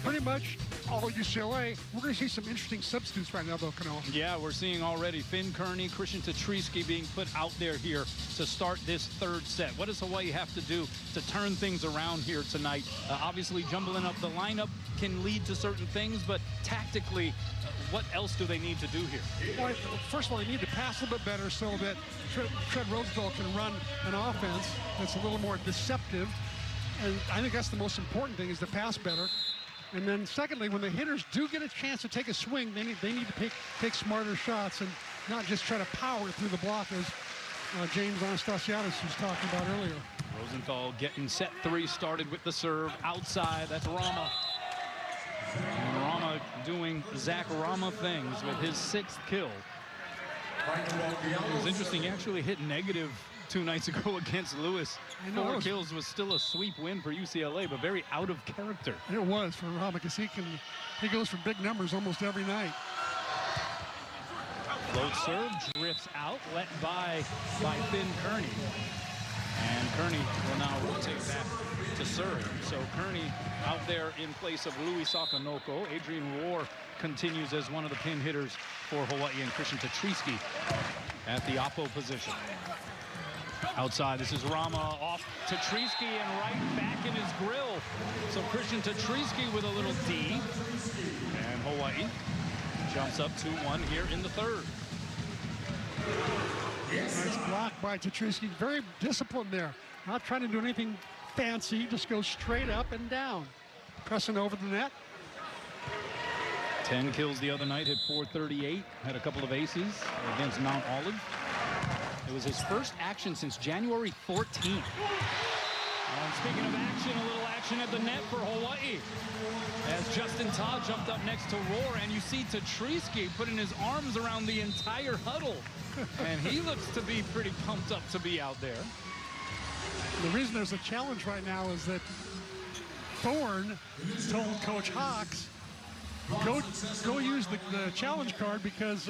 pretty much all UCLA. We're going to see some interesting substitutes right now, though, Kanoa. Yeah, we're seeing already Finn Kearney, Christian Tatriski being put out there here to start this 3rd set. What does Hawaii have to do to turn things around here tonight? Obviously, jumbling up the lineup can lead to certain things, but tactically, what else do they need to do here? Well, first of all, they need to pass a little bit better so that Fred Roosevelt can run an offense that's a little more deceptive. And I think that's the most important thing, is to pass better. And then secondly, when the hitters do get a chance to take a swing, they need to take smarter shots and not just try to power through the block, as James Anastasiadis was talking about earlier. Rosenthal getting set 3 started with the serve outside. That's Rama. And Rama doing Zach Rama things with his 6th kill. It was interesting. He actually hit negative 2 nights ago against Lewis. 4 kills was still a sweep win for UCLA, but very out of character. It was for Rama, because he goes for big numbers almost every night. Low serve drifts out, let by Finn Kearney. And Kearney will now rotate back to serve. So Kearney out there in place of Louis Sakanoko. Adrian Rohr continues as one of the pin hitters for Hawaii, and Christian Tatriski at the oppo position. Outside, this is Rama off Tatriski and right back in his grill. So Christian Tatriski with a little D. And Hawaii jumps up 2-1 here in the 3rd. Nice block by Tatriski. Very disciplined there. Not trying to do anything fancy. Just goes straight up and down. Pressing over the net. 10 kills the other night, hit .438. Had a couple of aces against Mount Olive. It was his first action since January 14th. And speaking of action, a little action at the net for Hawaii, as Justin Todd jumped up next to Rohr, and you see Tatriski putting his arms around the entire huddle. And he looks to be pretty pumped up to be out there. The reason there's a challenge right now is that Thorne told Coach Hawks, go use the challenge card, because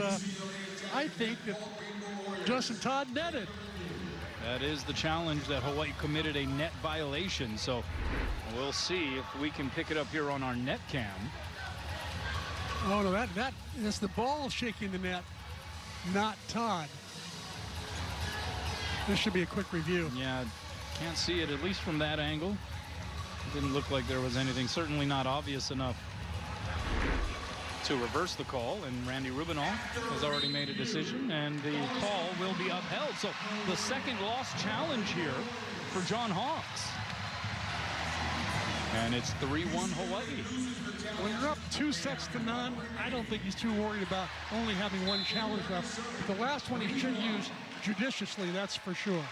I think that Justin Todd netted. That is the challenge, that Hawaii committed a net violation. So we'll see if we can pick it up here on our net cam. Oh no, that's the ball shaking the net, not Todd. This should be a quick review. Yeah, can't see it, at least from that angle. It didn't look like there was anything, certainly not obvious enough. to reverse the call, and Randy Rubinoff has already made a decision, and the call will be upheld. So the second lost challenge here for John Hawks. And it's 3-1 Hawaii. When you're up 2-0, I don't think he's too worried about only having one challenge left. But the last one he should use judiciously, that's for sure.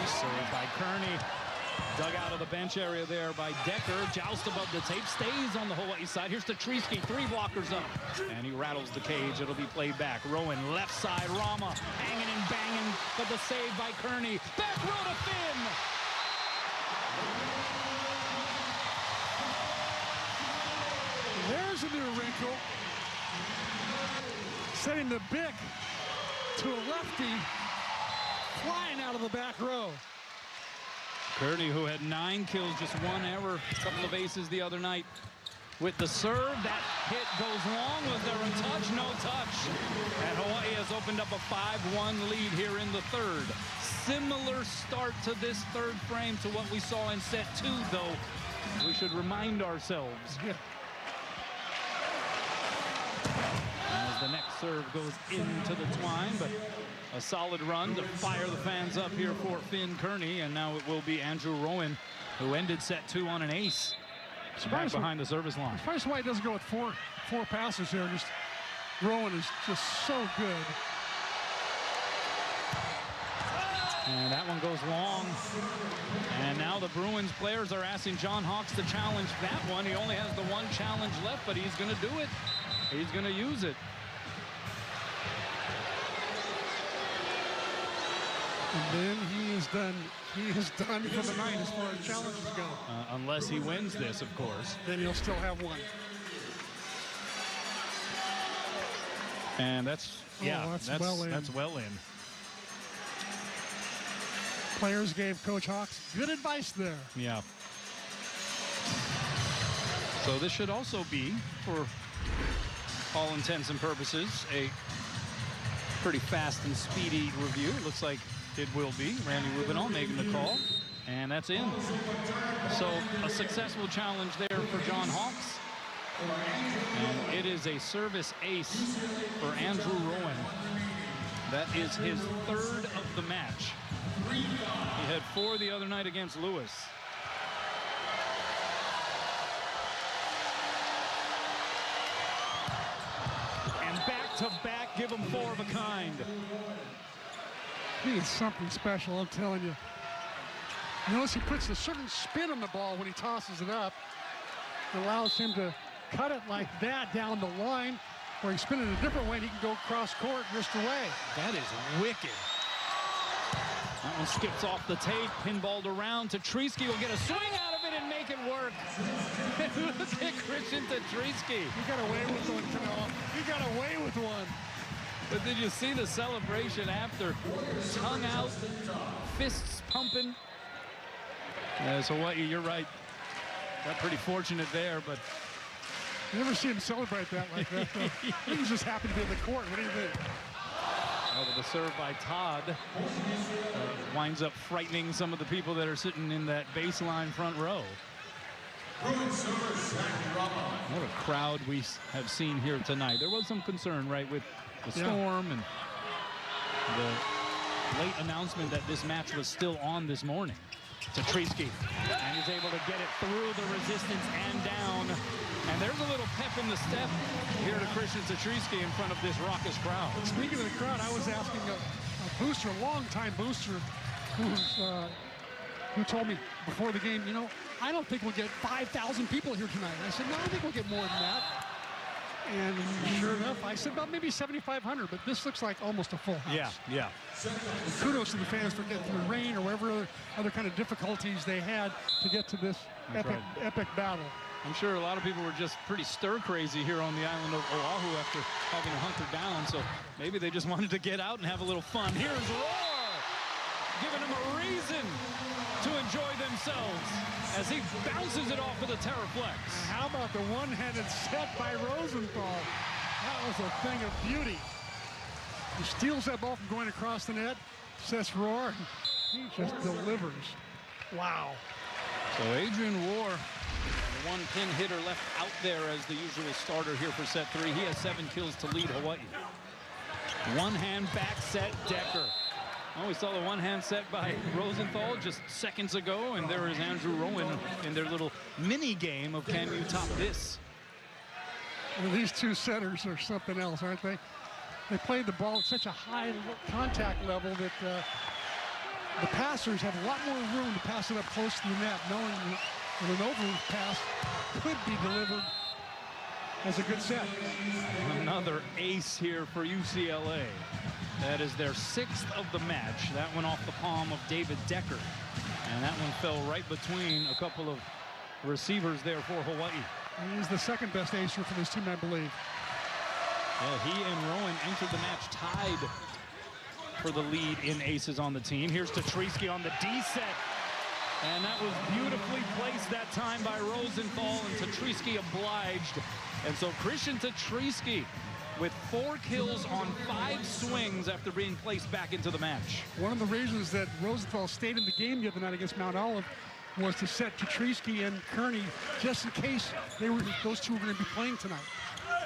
Served by Kearney. Dug out of the bench area there by Decker. Joust above the tape. Stays on the Hawaii side. Here's Tetrisky. 3 blockers up. And he rattles the cage. It'll be played back. Rowan, left side. Rama hanging and banging. But the save by Kearney. Back row to Finn. There's a new wrinkle. Setting the Bick to a lefty. Flying out of the back row. Kearney, who had 9 kills, just 1 error, a couple of aces the other night. With the serve, that hit goes long. Was there a touch? No touch. And Hawaii has opened up a 5-1 lead here in the third. Similar start to this third frame to what we saw in set 2, though. We should remind ourselves. As the next serve goes into the twine, but a solid run to fire the fans up here for Finn Kearney, and now it will be Andrew Rowan, who ended set 2 on an ace. Back behind the service line. Surprised why he doesn't go with four passes here. Just Rowan is just so good. And that one goes long. And now the Bruins players are asking John Hawks to challenge that one. He only has the 1 challenge left, but he's going to do it. He's going to use it. And then he is done. He is done for the night as far as challenges go. Unless he wins this, of course. Then he'll still have 1. And that's well in. Players gave Coach Hawks good advice there. Yeah. So this should also be, for all intents and purposes, a pretty fast and speedy review. It looks like it will be. Randy Rubinoff making the call, and that's in. So a successful challenge there for John Hawks. And it is a service ace for Andrew Rowan. That is his 3rd of the match. He had 4 the other night against Lewis. And back-to-back, give him 4 of a kind. He is something special, I'm telling you. Notice he puts a certain spin on the ball when he tosses it up. It allows him to cut it like that down the line, where he's spinning a different way and he can go cross court wrist away. That is wicked. That one skips off the tape, pinballed around. Tetrisky will get a swing out of it and make it work. Look at Christian Tetrisky. He got away with one, He got away with one. But did you see the celebration after? Tongue out, fists pumping. As Hawaii, you're right. Got pretty fortunate there, but you never see him celebrate that like that, though. He was just happy to be in the court. What do you think? Oh, the serve by Todd winds up frightening some of the people that are sitting in that baseline front row. What a crowd we have seen here tonight. There was some concern, right, with the storm and the late announcement that this match was still on this morning. Tetrisky, and he's able to get it through the resistance and down. And there's a little pep in the step here to Christian Tetrisky in front of this raucous crowd. Speaking of the crowd, I was asking a booster, a longtime booster, who told me before the game, you know, I don't think we'll get 5,000 people here tonight. And I said, no, I think we'll get more than that. And sure enough, I said about maybe 7,500, but this looks like almost a full house. Yeah. And kudos to the fans for getting through rain or whatever other kind of difficulties they had to get to this epic battle. I'm sure a lot of people were just pretty stir-crazy here on the island of Oahu after having to hunker down, so maybe they just wanted to get out and have a little fun. Here's Roar, giving them a reason to enjoy themselves as he bounces it off with a Terraflex. How about the one-handed set by Rosenthal? That was a thing of beauty. He steals that ball from going across the net, sets Roar, and he just delivers. Wow. So Adrian Roar one pin hitter left out there as the usual starter here for set 3. He has 7 kills to lead Hawaii. One hand back set, Decker. Oh, we saw the one hand set by Rosenthal just seconds ago, and there is Andrew Rowan in their little mini game of can you top this? Well, these two setters are something else, aren't they? They played the ball at such a high contact level that the passers have a lot more room to pass it up close to the net, knowing that an overpass could be delivered as a good set. Another ace here for UCLA. That is their 6th of the match. That one off the palm of David Decker. And that one fell right between a couple of receivers there for Hawaii. He's the second best acer for this team, I believe. Yeah, he and Rowan entered the match tied for the lead in aces on the team. Here's Tetrisky on the D set. And that was beautifully placed that time by Rosenthal, and Tetrisky obliged. And so Christian Tetrisky with 4 kills on 5 swings after being placed back into the match. One of the reasons that Rosenthal stayed in the game the other night against Mount Olive was to set Tetrisky and Kearney just in case those two were going to be playing tonight.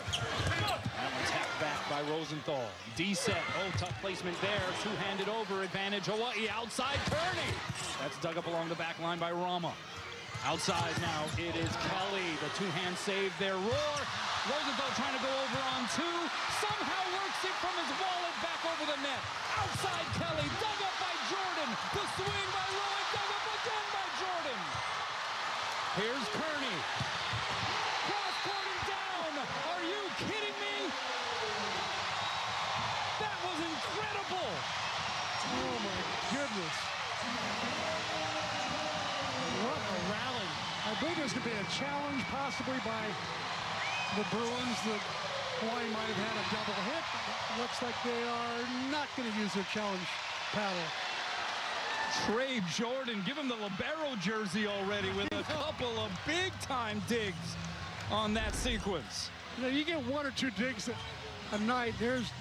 That one's hacked back by Rosenthal. D set. Oh, tough placement there. Two-handed over advantage. Hawaii outside Kearney. That's dug up along the back line by Rama. Outside now, it is Kelly. The two-hand save there. Roar. Rosenthal trying to go over on 2. Somehow works it from his wallet back over the net. Outside Kelly. Dug up by Jordan. The swing by Rowan. Dug up again by Jordan. Here's Kearney. Cross-court and down. Are you kidding me? That was incredible. Oh, my goodness. What a rally. I believe there's going to be a challenge possibly by the Bruins that Hawaii might have had a double hit. Looks like they are not going to use their challenge paddle. Trey Jordan, give him the libero jersey already with a couple of big-time digs on that sequence. You know, you get 1 or 2 digs a night. There's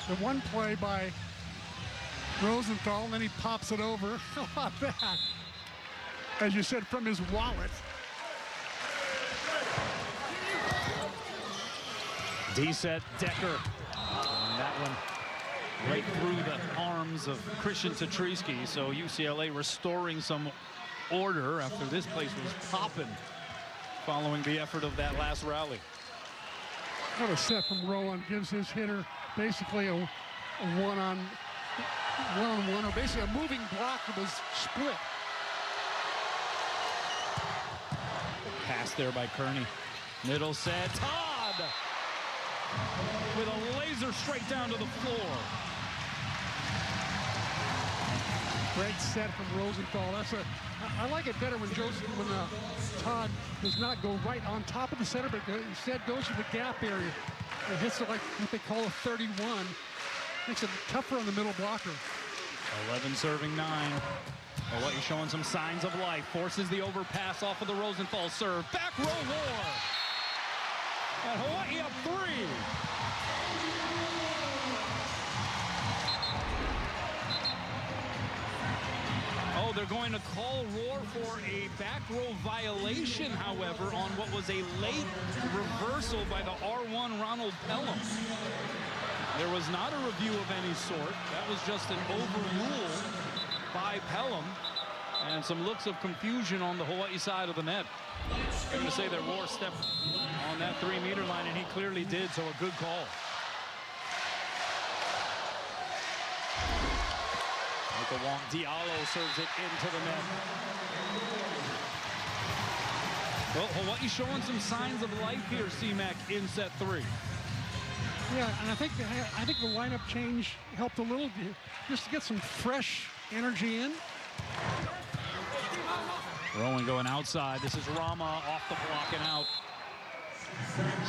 the one play by Rosenthal, and then he pops it over. How about that? As you said, from his wallet. D-set, Decker. And that one right through the arms of Christian Tetrisky. So UCLA restoring some order after this place was popping following the effort of that last rally. What a set from Rowan. Gives his hitter basically a one-on-one, or basically a moving block that was split. Pass there by Kearney. Middle set, Todd! With a laser straight down to the floor. Great set from Rosenthal. I like it better when Todd does not go right on top of the center, but instead goes to the gap area. It hits it like what they call a 31. Makes it tougher on the middle blocker. 11 serving 9. Hawaii showing some signs of life. Forces the overpass off of the Rosenthal serve. Back row war. And Hawaii up 3. Oh, they're going to call Roar for a back row violation, however, on what was a late reversal by the R1 Ronald Pelham. There was not a review of any sort. That was just an overrule by Pelham. And some looks of confusion on the Hawaii side of the net. I'm going to say that Roar stepped on that 3-meter line, and he clearly did, so a good call. Michael Wong Diallo serves it into the net. Well, Hawaii showing some signs of life here, C-Mac, in set 3. Yeah, and I think the lineup change helped a little just to get some fresh energy in. Rowan going outside. This is Rama off the block and out.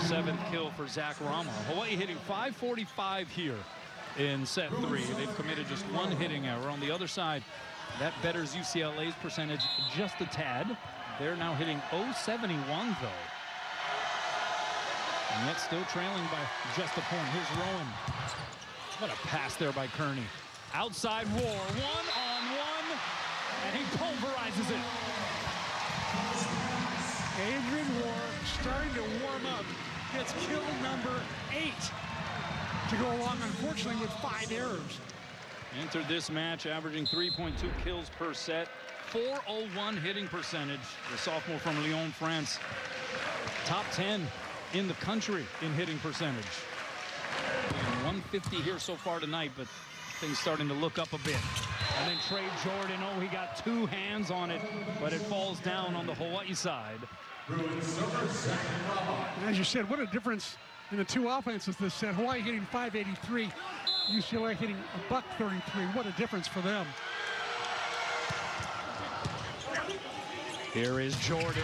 7th kill for Zach Rama. Hawaii hitting .545 here in set 3. They've committed just 1 hitting error. On the other side, that betters UCLA's percentage just a tad. They're now hitting .071 though. And yet still trailing by just a point. Here's Rowan. What a pass there by Kearney. Outside Roar, 1-on-1, and he pulverizes it. Adrian gets kill number 8 to go along, unfortunately, with 5 errors. Entered this match averaging 3.2 kills per set, 401 hitting percentage. The sophomore from Lyon, France. Top 10 in the country in hitting percentage. 150 here so far tonight, but things starting to look up a bit. And then Trey Jordan, oh, he got 2 hands on it, but it falls down on the Hawaii side. As you said, what a difference in the 2 offenses this set. Hawaii hitting .583, UCLA hitting .133. What a difference for them. Here is Jordan.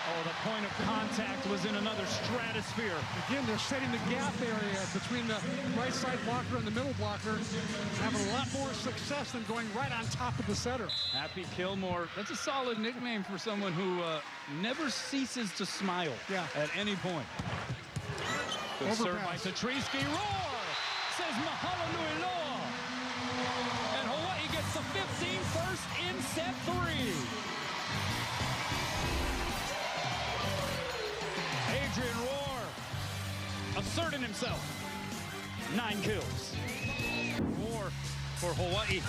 Oh, the point of contact was in another stratosphere. Again, they're setting the gap area between the right side blocker and the middle blocker. Having a lot more success than going right on top of the setter. Happy Kilmore. That's a solid nickname for someone who never ceases to smile at any point. Good serve by Tatriski. Roar, says Mahalo Nui Loa. And Hawaii gets the 15 first in set 3. Adrian Roar asserting himself. 9 kills. Roar for Hawaii.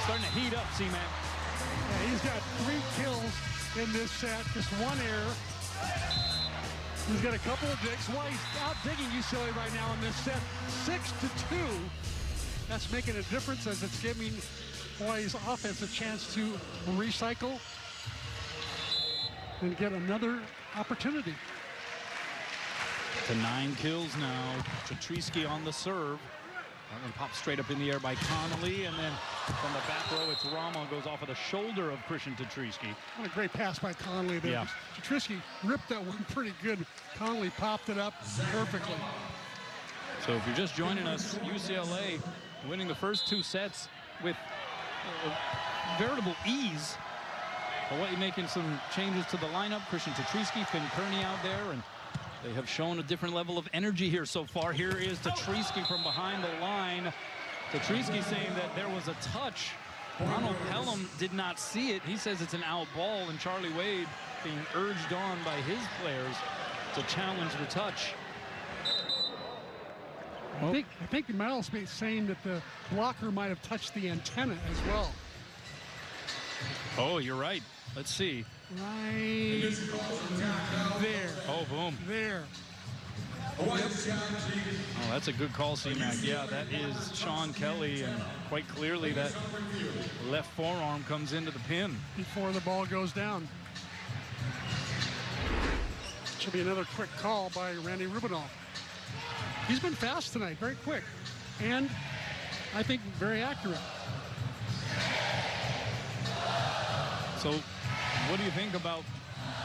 Starting to heat up, C-Man. Yeah, he's got 3 kills in this set, just 1 error. He's got a couple of digs. Hawaii's out digging UCLA right now in this set, 6-2. That's making a difference as it's giving Hawaii's offense a chance to recycle and get another opportunity. To 9 kills now. Tatriski on the serve. That one pops straight up in the air by Connolly, and then from the back row, it's Rama, goes off of the shoulder of Christian Tatriski. What a great pass by Connolly there. Yeah. Tatriski ripped that one pretty good. Connolly popped it up perfectly. So if you're just joining us, UCLA winning the first 2 sets with veritable ease. Hawaii making some changes to the lineup. Christian Tatriski, Finn Kearney out there, and they have shown a different level of energy here so far. Here is Tatriski from behind the line. Tatriski saying that there was a touch. Ronald Pelham did not see it. He says it's an out ball, and Charlie Wade being urged on by his players to challenge the touch. I think the medalist is saying that the blocker might have touched the antenna as well. Oh, you're right. Let's see. Right there. Oh, boom. There. Oh, that's a good call, C-Mac. Yeah, that is Sean Kelly, and quite clearly that left forearm comes into the pin. Before the ball goes down. Should be another quick call by Randy Rubinoff. He's been fast tonight, very quick, and I think very accurate. So what do you think about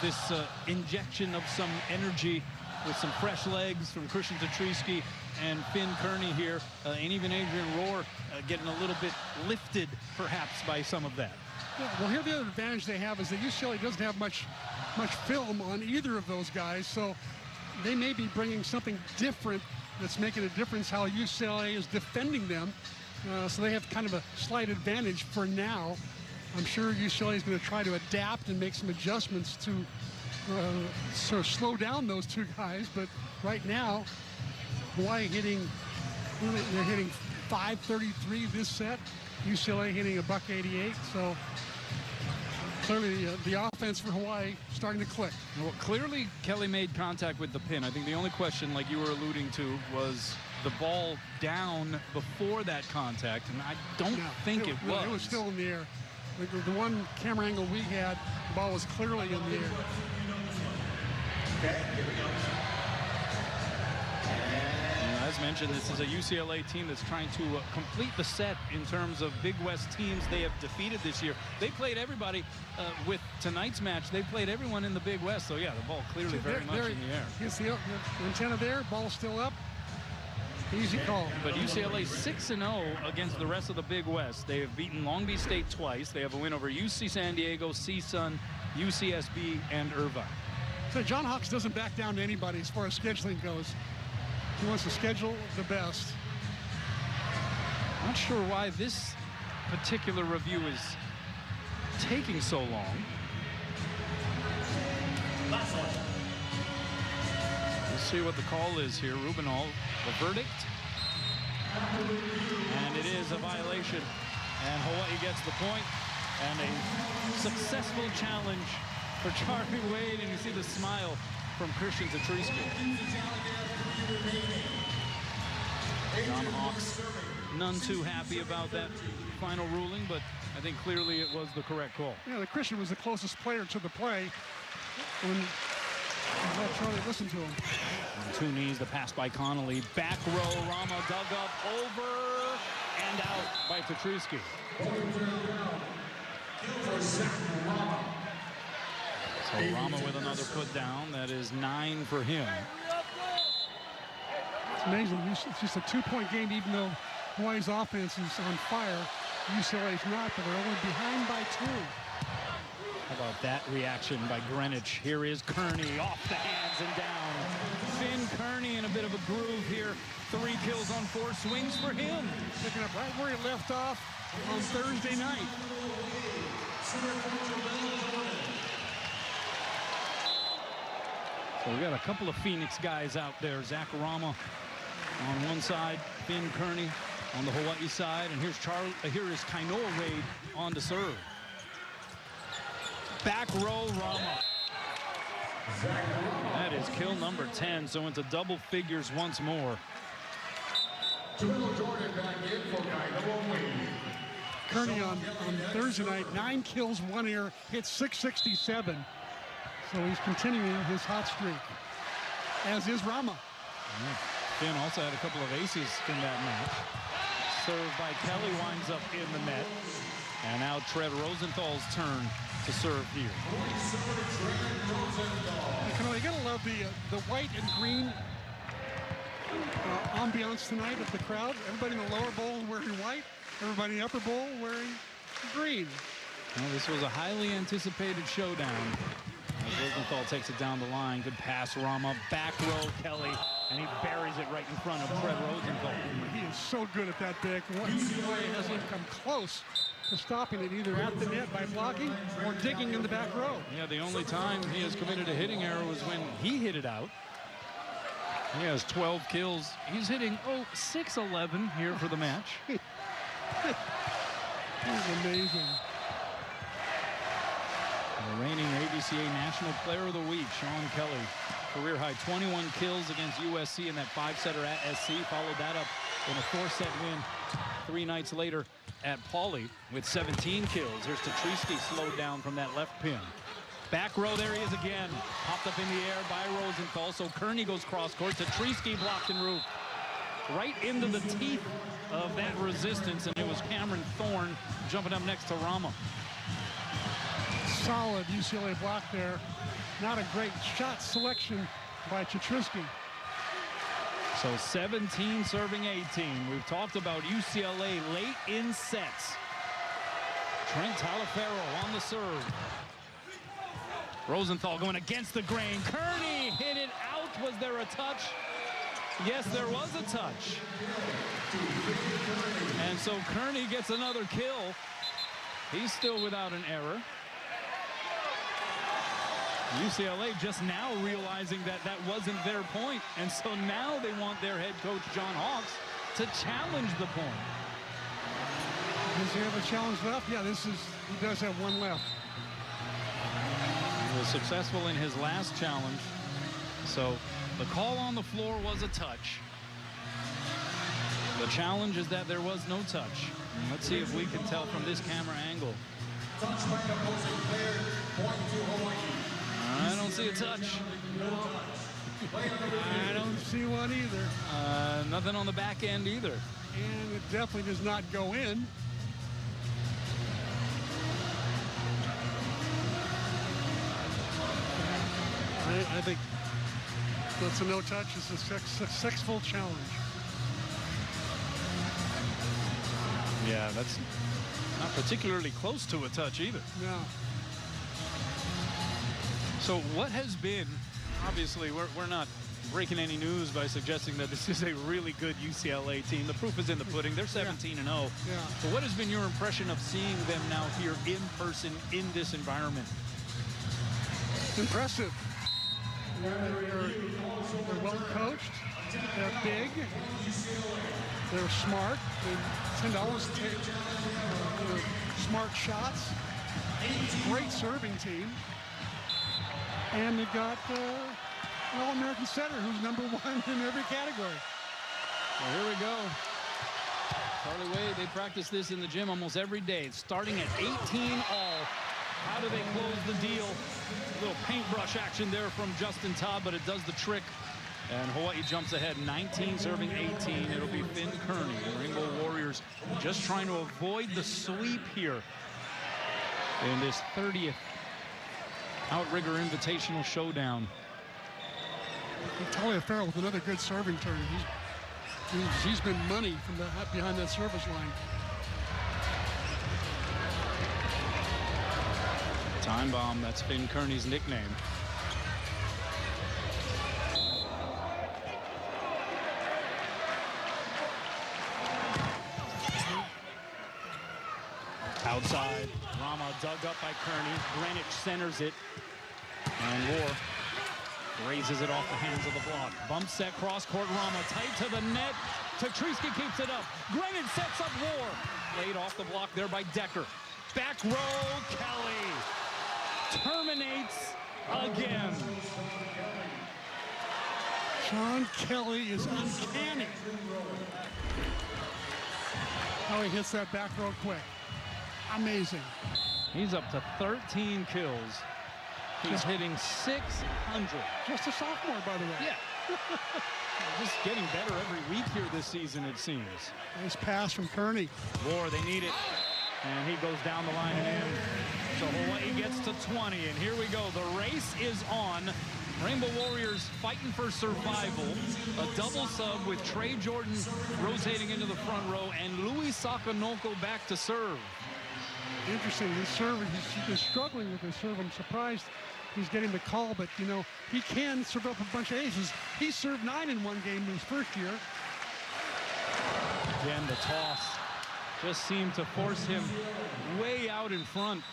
this injection of some energy with some fresh legs from Christian Tatriski and Finn Kearney here, and even Adrian Roar getting a little bit lifted perhaps by some of that? Yeah, well, here the other advantage they have is that UCLA doesn't have much film on either of those guys, so they may be bringing something different that's making a difference how UCLA is defending them. So they have kind of a slight advantage for now. I'm sure UCLA is going to try to adapt and make some adjustments to sort of slow down those 2 guys. But right now, Hawaii they're hitting .533 this set. UCLA hitting a .188. So clearly the offense for Hawaii starting to click. Well, clearly Kelly made contact with the pin. I think the only question, like you were alluding to, was the ball down before that contact, and I don't think it was. It was still in the air. The one camera angle we had, the ball was clearly in the air. As mentioned, this is a UCLA team that's trying to complete the set in terms of Big West teams they have defeated this year. They played everybody with tonight's match. They played everyone in the Big West. So, yeah, the ball clearly very much in the air. Here's the antenna there. Ball still up. Easy call. But UCLA 6-0 against the rest of the Big West. They have beaten Long Beach State twice. They have a win over UC San Diego, CSUN, UCSB, and Irvine. So John Hawks doesn't back down to anybody as far as scheduling goes. He wants to schedule the best. Not sure why this particular review is taking so long. This See what the call is here. Rubinall, the verdict. And it is a violation. And Hawaii gets the point. And a successful challenge for Charlie Wade. And you see the smile from Christian Zatrisky. John Hawks, none too happy about that final ruling, but I think clearly it was the correct call. Yeah, the Christian was the closest player to the play when Charlie listened to him. On 2 knees, the pass by Connolly. Back row, Rama dug up, over, and out by Zatrisky. So Rama with another put down. That is 9 for him. It's amazing. It's just a 2-point game, even though Hawaii's offense is on fire. UCLA's not, but they're only behind by 2. How about that reaction by Greenwich? Here is Kearney off the hands and down. Finn Kearney in a bit of a groove here. 3 kills on 4 swings for him. Picking up right where he left off on Thursday night. So we got a couple of Phoenix guys out there. Zach Rama on one side, Finn Kearney on the Hawaii side, and here is Kainoa Wade on to serve. Back row, Rama. That is kill number 10, so into double figures once more. Kearney on Thursday night, 9 kills, 1 error, hit .667. So he's continuing his hot streak, as is Rama. Yeah. Finn also had a couple of aces in that match. Served by Kelly winds up in the net. And now Trev Rosenthal's turn to serve here. You gotta love the white and green ambiance tonight of the crowd. Everybody in the lower bowl wearing white. Everybody in the upper bowl wearing green. Well, this was a highly anticipated showdown. Rosenthal takes it down the line. Good pass, Rama. Back row, Kelly. And he buries it right in front of Fred Rosenthal. He is so good at that, Dick. UCLA hasn't come close to stopping it, either at the net by blocking or digging in the back row. Yeah, the only time he has committed a hitting error was when he hit it out. He has 12 kills. He's hitting, 6-11 here for the match. He's amazing. The reigning ABCA National Player of the Week, Sean Kelly. Career high 21 kills against USC in that 5-setter at SC. Followed that up in a 4-set win 3 nights later at Pauley with 17 kills. Here's Zatrisky slowed down from that left pin. Back row, there he is again. Popped up in the air by Rosenthal. So Kearney goes cross court. Zatrisky blocked and roofed. Right into the teeth of that resistance, and it was Cameron Thorne jumping up next to Rama. Solid UCLA block there. Not a great shot selection by Zatrisky. So 17 serving 18. We've talked about UCLA late in sets. Trent Talifero on the serve. Rosenthal going against the grain. Kearney hit it out. Was there a touch? Yes, there was a touch. And so Kearney gets another kill. He's still without an error. UCLA just now realizing that that wasn't their point. And so now they want their head coach, John Hawks, to challenge the point. Does he have a challenge left? Yeah, he does have one left. He was successful in his last challenge. So the call on the floor was a touch. The challenge is that there was no touch. And let's see if we can tell from this camera angle. Touch by the opposing player, point to Hawaii. I don't see a touch. I don't see one either. Nothing on the back end either. And it definitely does not go in. I think that's a no touch. It's a successful challenge. Yeah, that's not particularly close to a touch either. No. So what has been, obviously we're not breaking any news by suggesting that this is a really good UCLA team. The proof is in the pudding. They're 17-0. Yeah. So what has been your impression of seeing them now here in person in this environment? Impressive. They're well coached. They're big. They're smart. They tend to always take smart shots. Great serving team. And they've got an All-American setter who's #1 in every category. Well, here we go. Charlie Wade, they practice this in the gym almost every day. It's starting at 18 all. How do they close the deal? A little paintbrush action there from Justin Todd, but it does the trick. And Hawaii jumps ahead, 19 serving 18. It'll be Finn Kearney. The Rainbow Warriors just trying to avoid the sweep here in this 30th Outrigger Invitational Showdown. Taliaferro with another good serving turn. He's been money from behind that service line. Time bomb, that's Finn Kearney's nickname. Outside, Rama dug up by Kearney. Greenwich centers it. And Rohr raises it off the hands of the block. Bump set, cross-court, Rama tight to the net. Tatriski keeps it up. Greenwich sets up Rohr. Laid off the block there by Decker. Back row, Kelly terminates again. Sean Kelly is uncanny. How he hits that back row quick. Amazing. He's up to 13 kills. He's hitting 600. Just a sophomore, by the way. Yeah. Just getting better every week here this season, it seems. Nice pass from Kearney. Rohr, they need it. And he goes down the line and in. So Hawaii gets to 20. And here we go. The race is on. Rainbow Warriors fighting for survival. A double sub with Trey Jordan rotating into the front row and Louis Sakanoko back to serve. Interesting, his serve, he's been struggling with his serve. I'm surprised he's getting the call, but you know, he can serve up a bunch of aces. He served 9 in one game in his first year. Again, the toss just seemed to force him way out in front.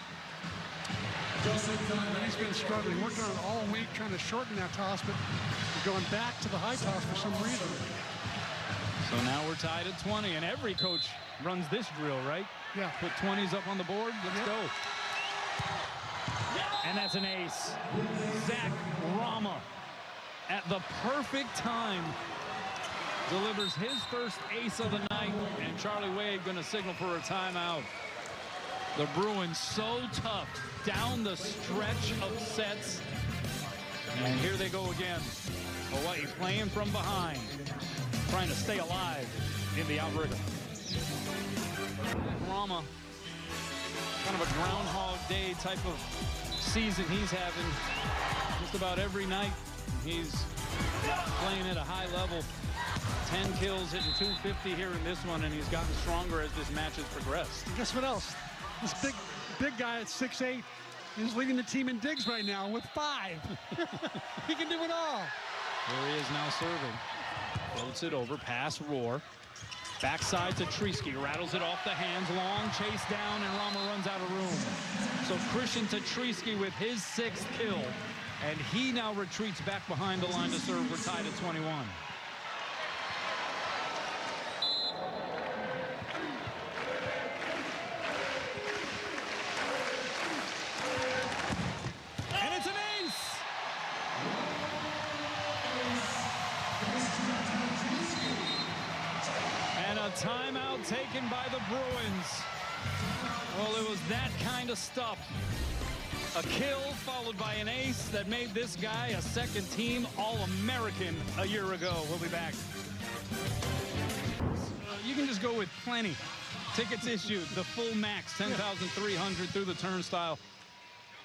He's been struggling, working on it all week, trying to shorten that toss, but going back to the high toss for some reason. So now we're tied at 20, and every coach runs this drill, right? Yeah. Put 20s up on the board. Let's go. And that's an ace. Zach Rama at the perfect time delivers his first ace of the night, and Charlie Wade going to signal for a timeout. The Bruins so tough down the stretch of sets. And here they go again. Hawaii playing from behind, trying to stay alive in the outrigger. Rama, kind of a Groundhog Day type of season he's having just about every night. He's playing at a high level. 10 kills, hitting 250 here in this one, and he's gotten stronger as this match has progressed. And guess what else? This big guy at 6'8" is leading the team in digs right now with 5. He can do it all. There he is now serving. Floats it over, pass Rohr. Backside to Tatriski, rattles it off the hands, long chase down, and Rama runs out of room. So Christian Tatriski with his 6th kill, and he now retreats back behind the line to serve. We're tied at 21. And it's an ace! And a timeout taken by the Bruins. Well, it was that kind of stuff. A kill followed by an ace that made this guy a second-team All-American a year ago. We'll be back. You can just go with plenty. Tickets issued, the full max, 10,300 through the turnstile.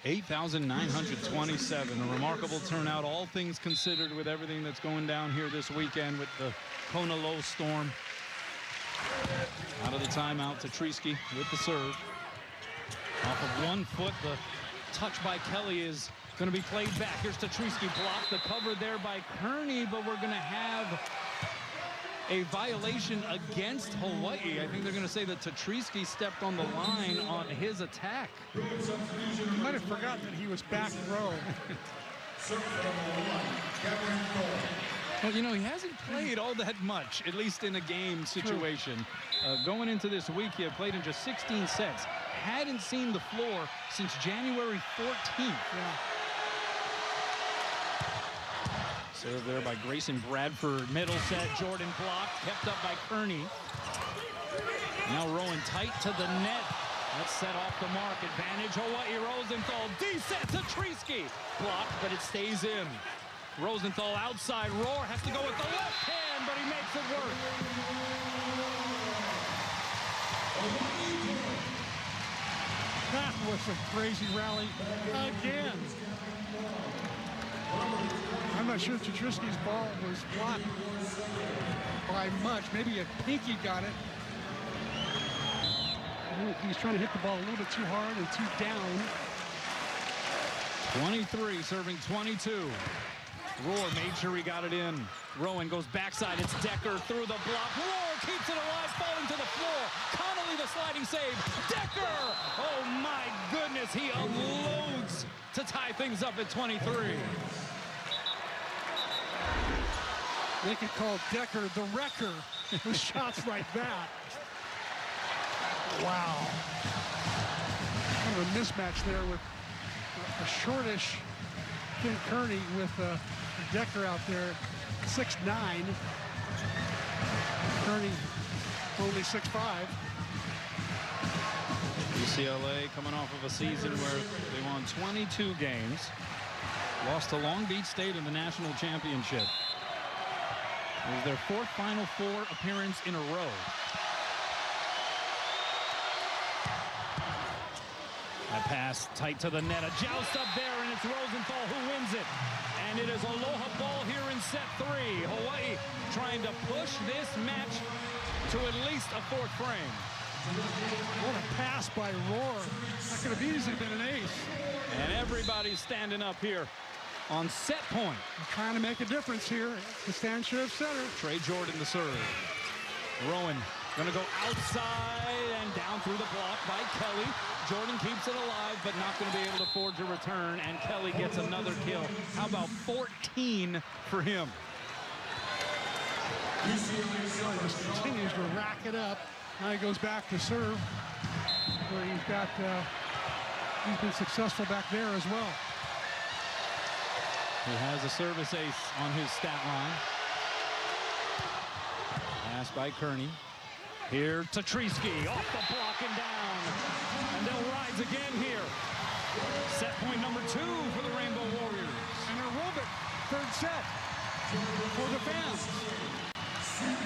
8,927, a remarkable turnout, all things considered, with everything that's going down here this weekend with the Kona low storm. Out of the timeout, Tatriski with the serve. Off of 1 foot, the touch by Kelly is going to be played back. Here's Tatriski, blocked, the cover there by Kearney, but we're going to have a violation against Hawaii. I think they're going to say that Tatriski stepped on the line on his attack. You might have forgotten that he was back row. Well, you know, he hasn't played all that much, at least in a game situation. Going into this week, he had played in just 16 sets. Hadn't seen the floor since January 14th. Yeah. Served there by Grayson Bradford. Middle set, Jordan blocked, kept up by Kearney. Now Rowan tight to the net. That's set off the mark. Advantage, Hawaii. Rosenthal, D-set to Treesky. Blocked, but it stays in. Rosenthal outside. Rohr has to go with the left hand, but he makes it work. That was a crazy rally again. I'm not sure Tetrisky's ball was blocked by much. Maybe a pinky got it. He's trying to hit the ball a little bit too hard and too down. 23 serving 22. Rohr made sure he got it in. Rowan goes backside. It's Decker through the block. Rohr keeps it alive, falling to the floor. Connolly the sliding save. Decker! Oh my goodness, he unloads to tie things up at 23. They could call Decker the wrecker with shots like that. Wow. Kind of a mismatch there with a shortish Kim Kearney with Decker out there, 6'9". Kearney only 6'5". UCLA coming off of a season where they won 22 games. Lost to Long Beach State in the national championship. It was their fourth Final Four appearance in a row. That pass tight to the net. A joust up there, and it's Rosenthal who wins it. And it is Aloha ball here in set 3. Hawaii trying to push this match to at least a fourth frame. What a pass by Rohr. That could have easily been an ace. And everybody's standing up here on set point. They're trying to make a difference here. The Stan Sheriff Center. Trey Jordan the serve. Rowan gonna go outside and down through the block by Kelly. Jordan keeps it alive, but not going to be able to forge a return, and Kelly gets another kill. How about 14 for him? He just continues to rack it up. Now he goes back to serve, where he's been successful back there as well. He has a service ace on his stat line. Pass by Kearney. Here to Treesky, off the block and down. And they'll rise again here. Set point number 2 for the Rainbow Warriors. And they'll rub it. Third set for the fans.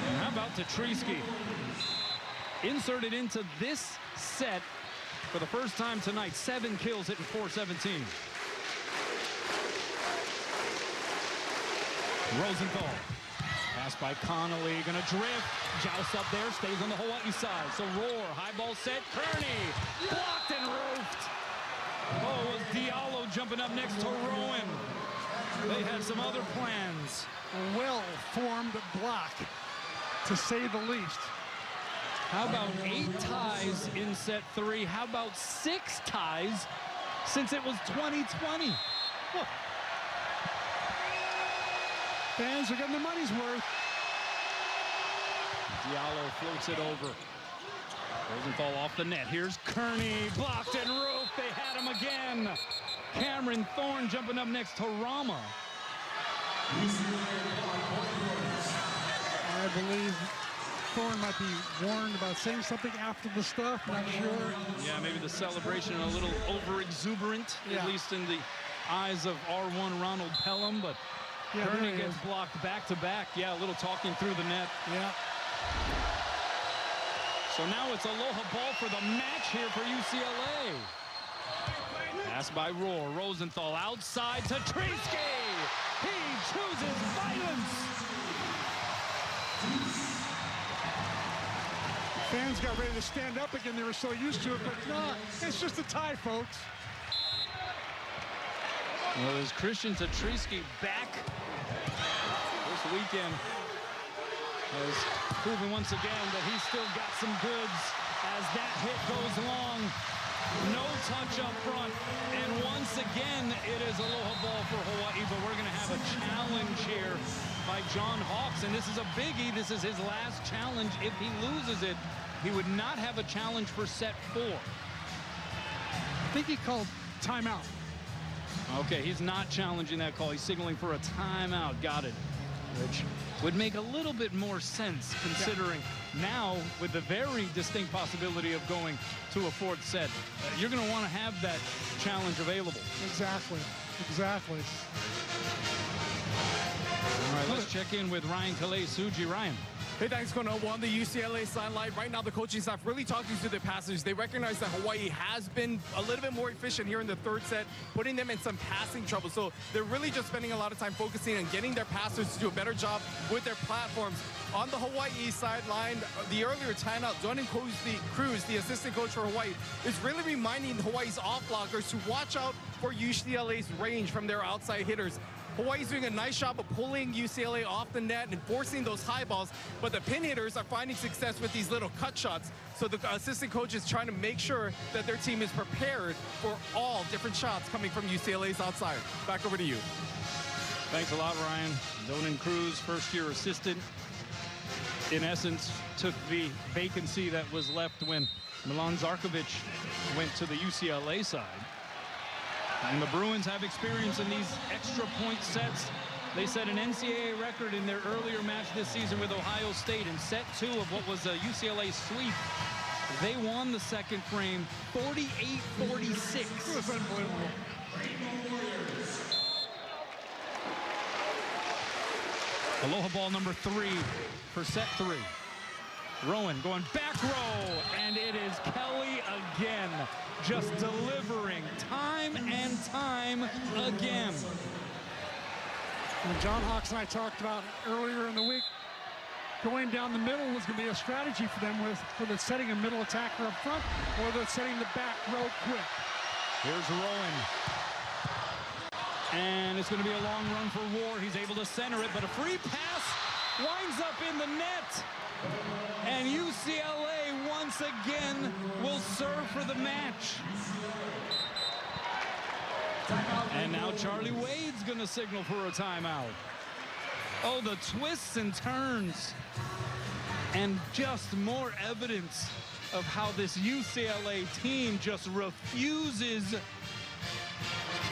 And how about Tetrisky? Inserted into this set for the first time tonight. 7 kills, hitting .417. Rosenthal. Pass by Connolly, gonna drift. Joust up there, stays on the Hawaii side. So Rohr, high ball set, Kearney. Blocked and roofed. Oh, it was Diallo jumping up next to Rowan. They had some other plans. A well-formed block, to say the least. How about 8 ties in set 3? How about 6 ties since it was 2020? Whoa. Fans are getting their money's worth. Diallo floats it over. Rosenthal off the net. Here's Kearney, blocked and roofed. They had him again. Cameron Thorne jumping up next to Rama. I believe Thorne might be warned about saying something after the stuff. Not sure. Yeah, maybe the celebration a little over-exuberant, at least in the eyes of R1 Ronald Pelham, but yeah, Kearney gets blocked back-to-back. Yeah, a little talking through the net. Yeah. So now it's Aloha ball for the match here for UCLA. Pass by Rohr. Rosenthal outside to Treesky. He chooses violence. Fans got ready to stand up again. They were so used to it, but no, it's just a tie, folks. Well, there's Christian Tetrisky back this weekend. Has proven once again that he's still got some goods as that hit goes long. No touch up front. And once again, it is Aloha ball for Hawaii John Hawks, and this is a biggie. This is his last challenge. If he loses it, he would not have a challenge for set 4. I think he called timeout. Okay, he's not challenging that call. He's signaling for a timeout. Got it. Which would make a little bit more sense considering now with the very distinct possibility of going to a 4th set, you're going to want to have that challenge available. Exactly. Exactly. All right, let's check in with Ryan Kalei-Suji. Ryan. Hey, thanks, Kona. Well, on the UCLA sideline, right now the coaching staff really talking to their passers. They recognize that Hawaii has been a little bit more efficient here in the 3rd set, putting them in some passing trouble. So they're really just spending a lot of time focusing on getting their passers to do a better job with their platforms. On the Hawaii sideline, the earlier timeout, Jordan Cruz, the assistant coach for Hawaii, is really reminding Hawaii's off blockers to watch out for UCLA's range from their outside hitters. Hawaii's doing a nice job of pulling UCLA off the net and forcing those high balls, but the pin hitters are finding success with these little cut shots. So the assistant coach is trying to make sure that their team is prepared for all different shots coming from UCLA's outside. Back over to you. Thanks a lot, Ryan. Donan Cruz, first-year assistant, in essence, took the vacancy that was left when Milan Zarkovic went to the UCLA side. And the Bruins have experience in these extra point sets. They set an NCAA record in their earlier match this season with Ohio State in set 2 of what was a UCLA sweep. They won the second frame 48-46. It was unbelievable. Aloha ball number 3 for set 3. Rowan going back row, and it is Kelly again, just delivering time and time again. And John Hawks and I talked about earlier in the week, going down the middle was going to be a strategy for them with whether setting a middle attacker up front or they're setting the back row quick. Here's Rowan. And it's going to be a long run for Ward. He's able to center it, but a free pass winds up in the net. And UCLA once again will serve for the match. And now Charlie Wade's going to signal for a timeout. Oh, the twists and turns. And just more evidence of how this UCLA team just refuses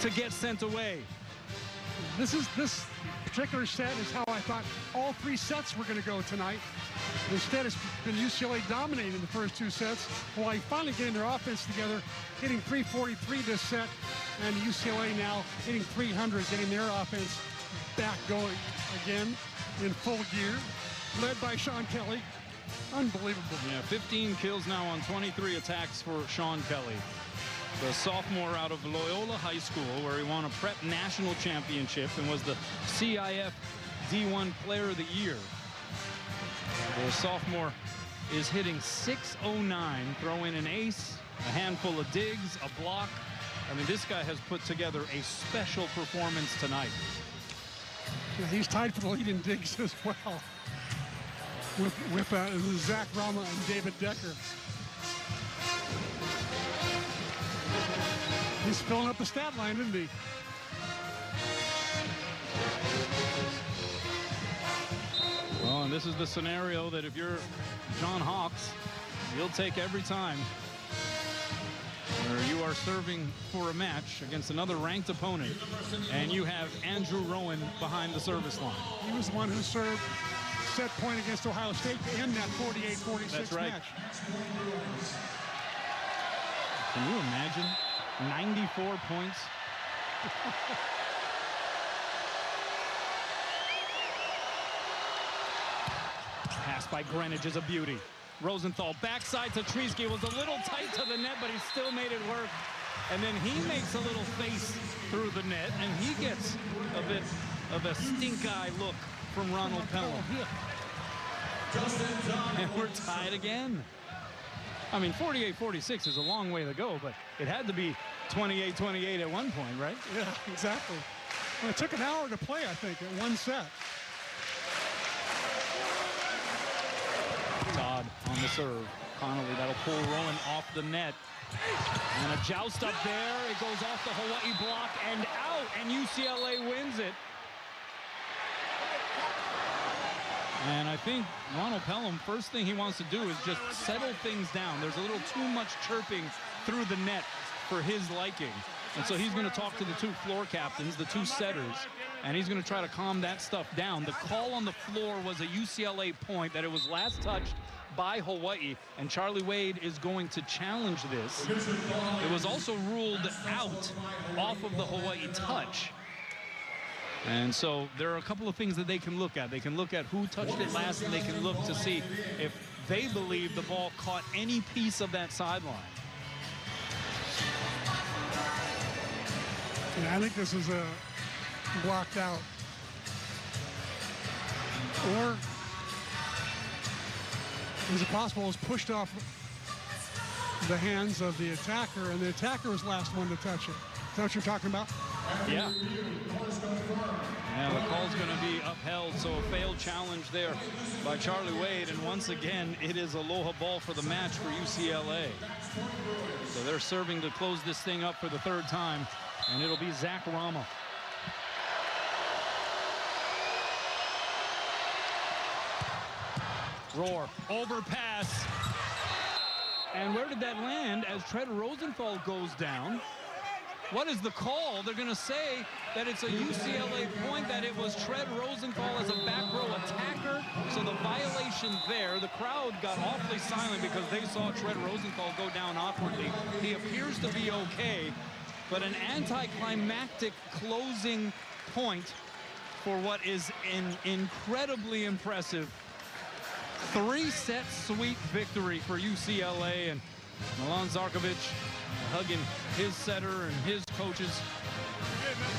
to get sent away. This particular set is how I thought all 3 sets were going to go tonight. Instead, it's been UCLA dominating the first 2 sets. Hawaii finally getting their offense together, hitting 343 this set, and UCLA now hitting 300, getting their offense back going again in full gear, led by Sean Kelly. Unbelievable. Yeah, 15 kills now on 23 attacks for Sean Kelly, the sophomore out of Loyola High School, where he won a prep national championship and was the CIF D1 Player of the Year. The sophomore is hitting .609, throw in an ace, a handful of digs, a block. I mean, this guy has put together a special performance tonight. Yeah, he's tied for the lead in digs as well with Zach Rama and David Decker. He's filling up the stat line, isn't he? Well, and this is the scenario that if you're John Hawks, you'll take every time, where you are serving for a match against another ranked opponent, and you have Andrew Rowan behind the service line. He was the one who served set point against Ohio State to end that 48-46 That's right. match. Can you imagine 94 points? Pass by Greenwich is a beauty. Rosenthal backside to Treesky, was a little tight to the net, but he still made it work. And then he makes a little face through the net, and he gets a bit of a stink eye look from Ronald Pelham. And we're tied again. I mean, 48-46 is a long way to go, but it had to be 28-28 at one point, right? Yeah, exactly. Well, it took an hour to play, I think, in one set. Todd on the serve. Connolly, that'll pull Rowan off the net. And a joust up there. It goes off the Hawaii block and out, and UCLA wins it. And I think Ronald Pelham, first thing he wants to do is just settle things down. There's a little too much chirping through the net for his liking. And so he's going to talk to the two floor captains, the two setters, and he's going to try to calm that stuff down. The call on the floor was a UCLA point, that it was last touched by Hawaii, and Charlie Wade is going to challenge this. It was also ruled out off of the Hawaii touch. And so there are a couple of things that they can look at. They can look at who touched it last, and they can look to see if they believe the ball caught any piece of that sideline. Yeah, I think this is a blocked out. Or is it possible it's pushed off the hands of the attacker, and the attacker was the last one to touch it? Is that what you're talking about? Yeah. Yeah, the call's going to be upheld, so a failed challenge there by Charlie Wade. And once again, it is aloha ball for the match for UCLA. So they're serving to close this thing up for the third time, and it'll be Zach Rama. Roar, overpass. And where did that land as Tread Rosenthal goes down? What is the call? They're going to say that it's a UCLA point, that it was Tread Rosenthal as a back row attacker. So the violation there, the crowd got awfully silent because they saw Tread Rosenthal go down awkwardly. He appears to be okay, but an anticlimactic closing point for what is an incredibly impressive three-set sweep victory for UCLA. And Milan Zarkovic hugging his setter and his coaches.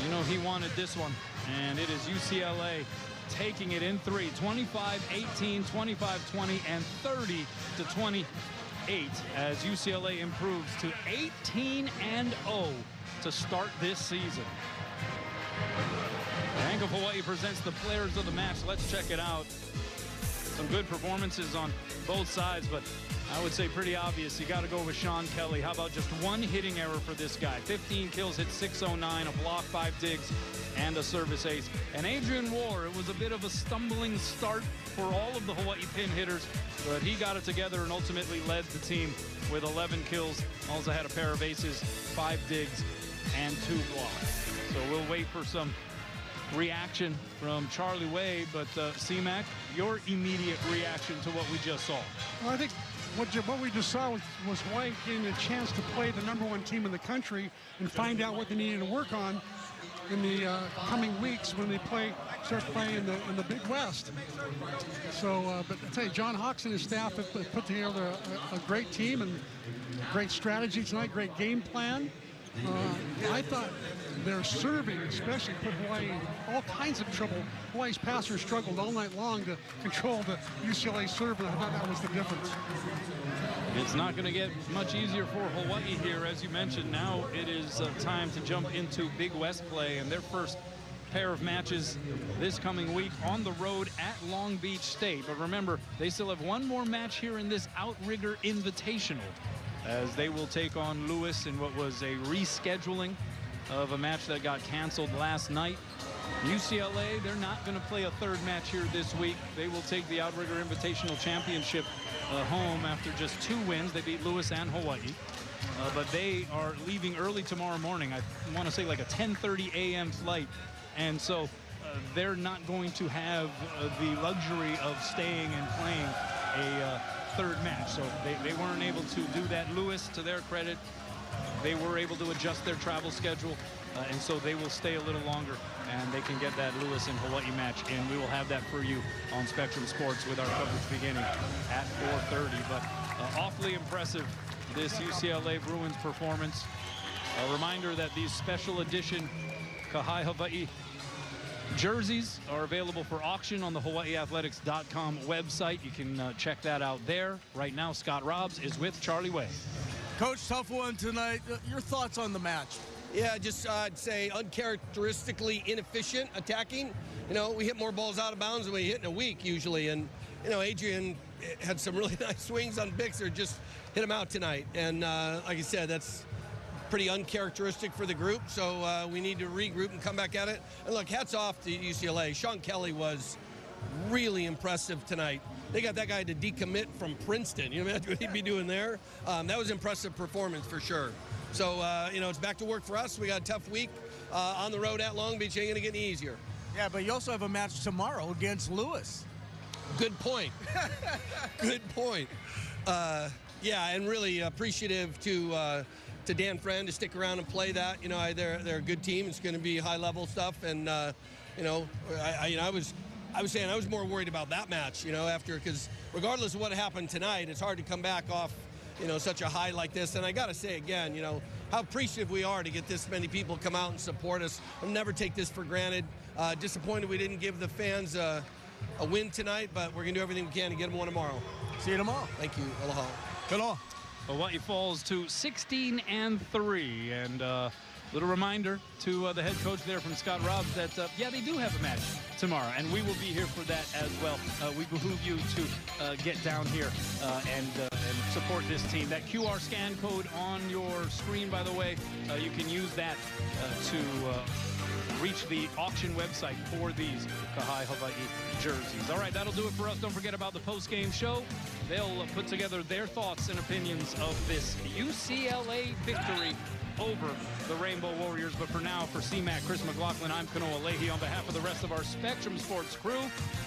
You know, he wanted this one, and it is UCLA taking it in three, 25-18, 25-20, and 30-28 as UCLA improves to 18-0 to start this season. Bank of Hawaii presents the players of the match. Let's check it out. Some good performances on both sides, but I would say pretty obvious. You got to go with Sean Kelly. How about just one hitting error for this guy? 15 kills, hit 609, a block, 5 digs, and a service ace. And Adrian War, it was a bit of a stumbling start for all of the Hawaii pin hitters, but he got it together and ultimately led the team with 11 kills. Also had a pair of aces, 5 digs, and 2 blocks. So we'll wait for some reaction from Charlie Wade, but C-Mac, your immediate reaction to what we just saw? Well, I think what we just saw was Hawaii getting a chance to play the #1 team in the country and find out what they needed to work on in the coming weeks when they start playing in the Big West. So, but I tell you, John Hawks and his staff have put together a great team and great strategy tonight, great game plan. I thought their serving especially put Hawaii in all kinds of trouble. Hawaii's passers struggled all night long to control the UCLA serve, and I thought that was the difference. It's not going to get much easier for Hawaii here. As you mentioned, now it is time to jump into Big West play, and their first pair of matches this coming week on the road at Long Beach State. But remember, they still have one more match here in this Outrigger Invitational, as they will take on Lewis in what was a rescheduling of a match that got canceled last night. UCLA, they're not going to play a third match here this week. They will take the Outrigger Invitational Championship home after just 2 wins. They beat Lewis and Hawaii. But they are leaving early tomorrow morning. I want to say like a 10:30 a.m. flight. And so they're not going to have the luxury of staying and playing a third match. So they weren't able to do that. Lewis, to their credit, they were able to adjust their travel schedule, and so they will stay a little longer, and they can get that Lewis and Hawaii match in. We will have that for you on Spectrum Sports with our coverage beginning at 4:30. But awfully impressive, this UCLA Bruins performance. A reminder that these special edition Kahai Hawaii jerseys are available for auction on the HawaiiAthletics.com website. You can check that out there. Right now, Scott Robbs is with Charlie Wade. Coach, tough one tonight. Your thoughts on the match? Yeah, just I'd say uncharacteristically inefficient attacking. You know, we hit more balls out of bounds than we hit in a week usually. And, you know, Adrian had some really nice swings on Bixer, just hit him out tonight. And like I said, that's pretty uncharacteristic for the group. So we need to regroup and come back at it. And look, hats off to UCLA. Sean Kelly was really impressive tonight. They got that guy to decommit from Princeton. You know, imagine what he'd be doing there. That was impressive performance for sure. So, it's back to work for us. We got a tough week on the road at Long Beach. Ain't going to get any easier. Yeah, but you also have a match tomorrow against Lewis. Good point. Good point. And really appreciative to Dan Friend to stick around and play that. You know, they're a good team. It's going to be high-level stuff. And, I was saying I was more worried about that match, because regardless of what happened tonight, it's hard to come back off, such a high like this. And I got to say again, how appreciative we are to get this many people come out and support us. I'll never take this for granted. Disappointed we didn't give the fans a win tonight, but we're going to do everything we can to get them one tomorrow. See you tomorrow. Thank you. Aloha. Aloha. Hawaii falls to 16-3, and little reminder to the head coach there from Scott Robbs that, they do have a match tomorrow, and we will be here for that as well. We behoove you to get down here and support this team. That QR scan code on your screen, by the way, you can use that to reach the auction website for these Kahai Hawaii jerseys. All right, that'll do it for us. Don't forget about the post-game show. They'll put together their thoughts and opinions of this UCLA victory over the Rainbow Warriors. But for now, for CMAC, Chris McLaughlin, I'm Kanoa Leahy. On behalf of the rest of our Spectrum Sports crew,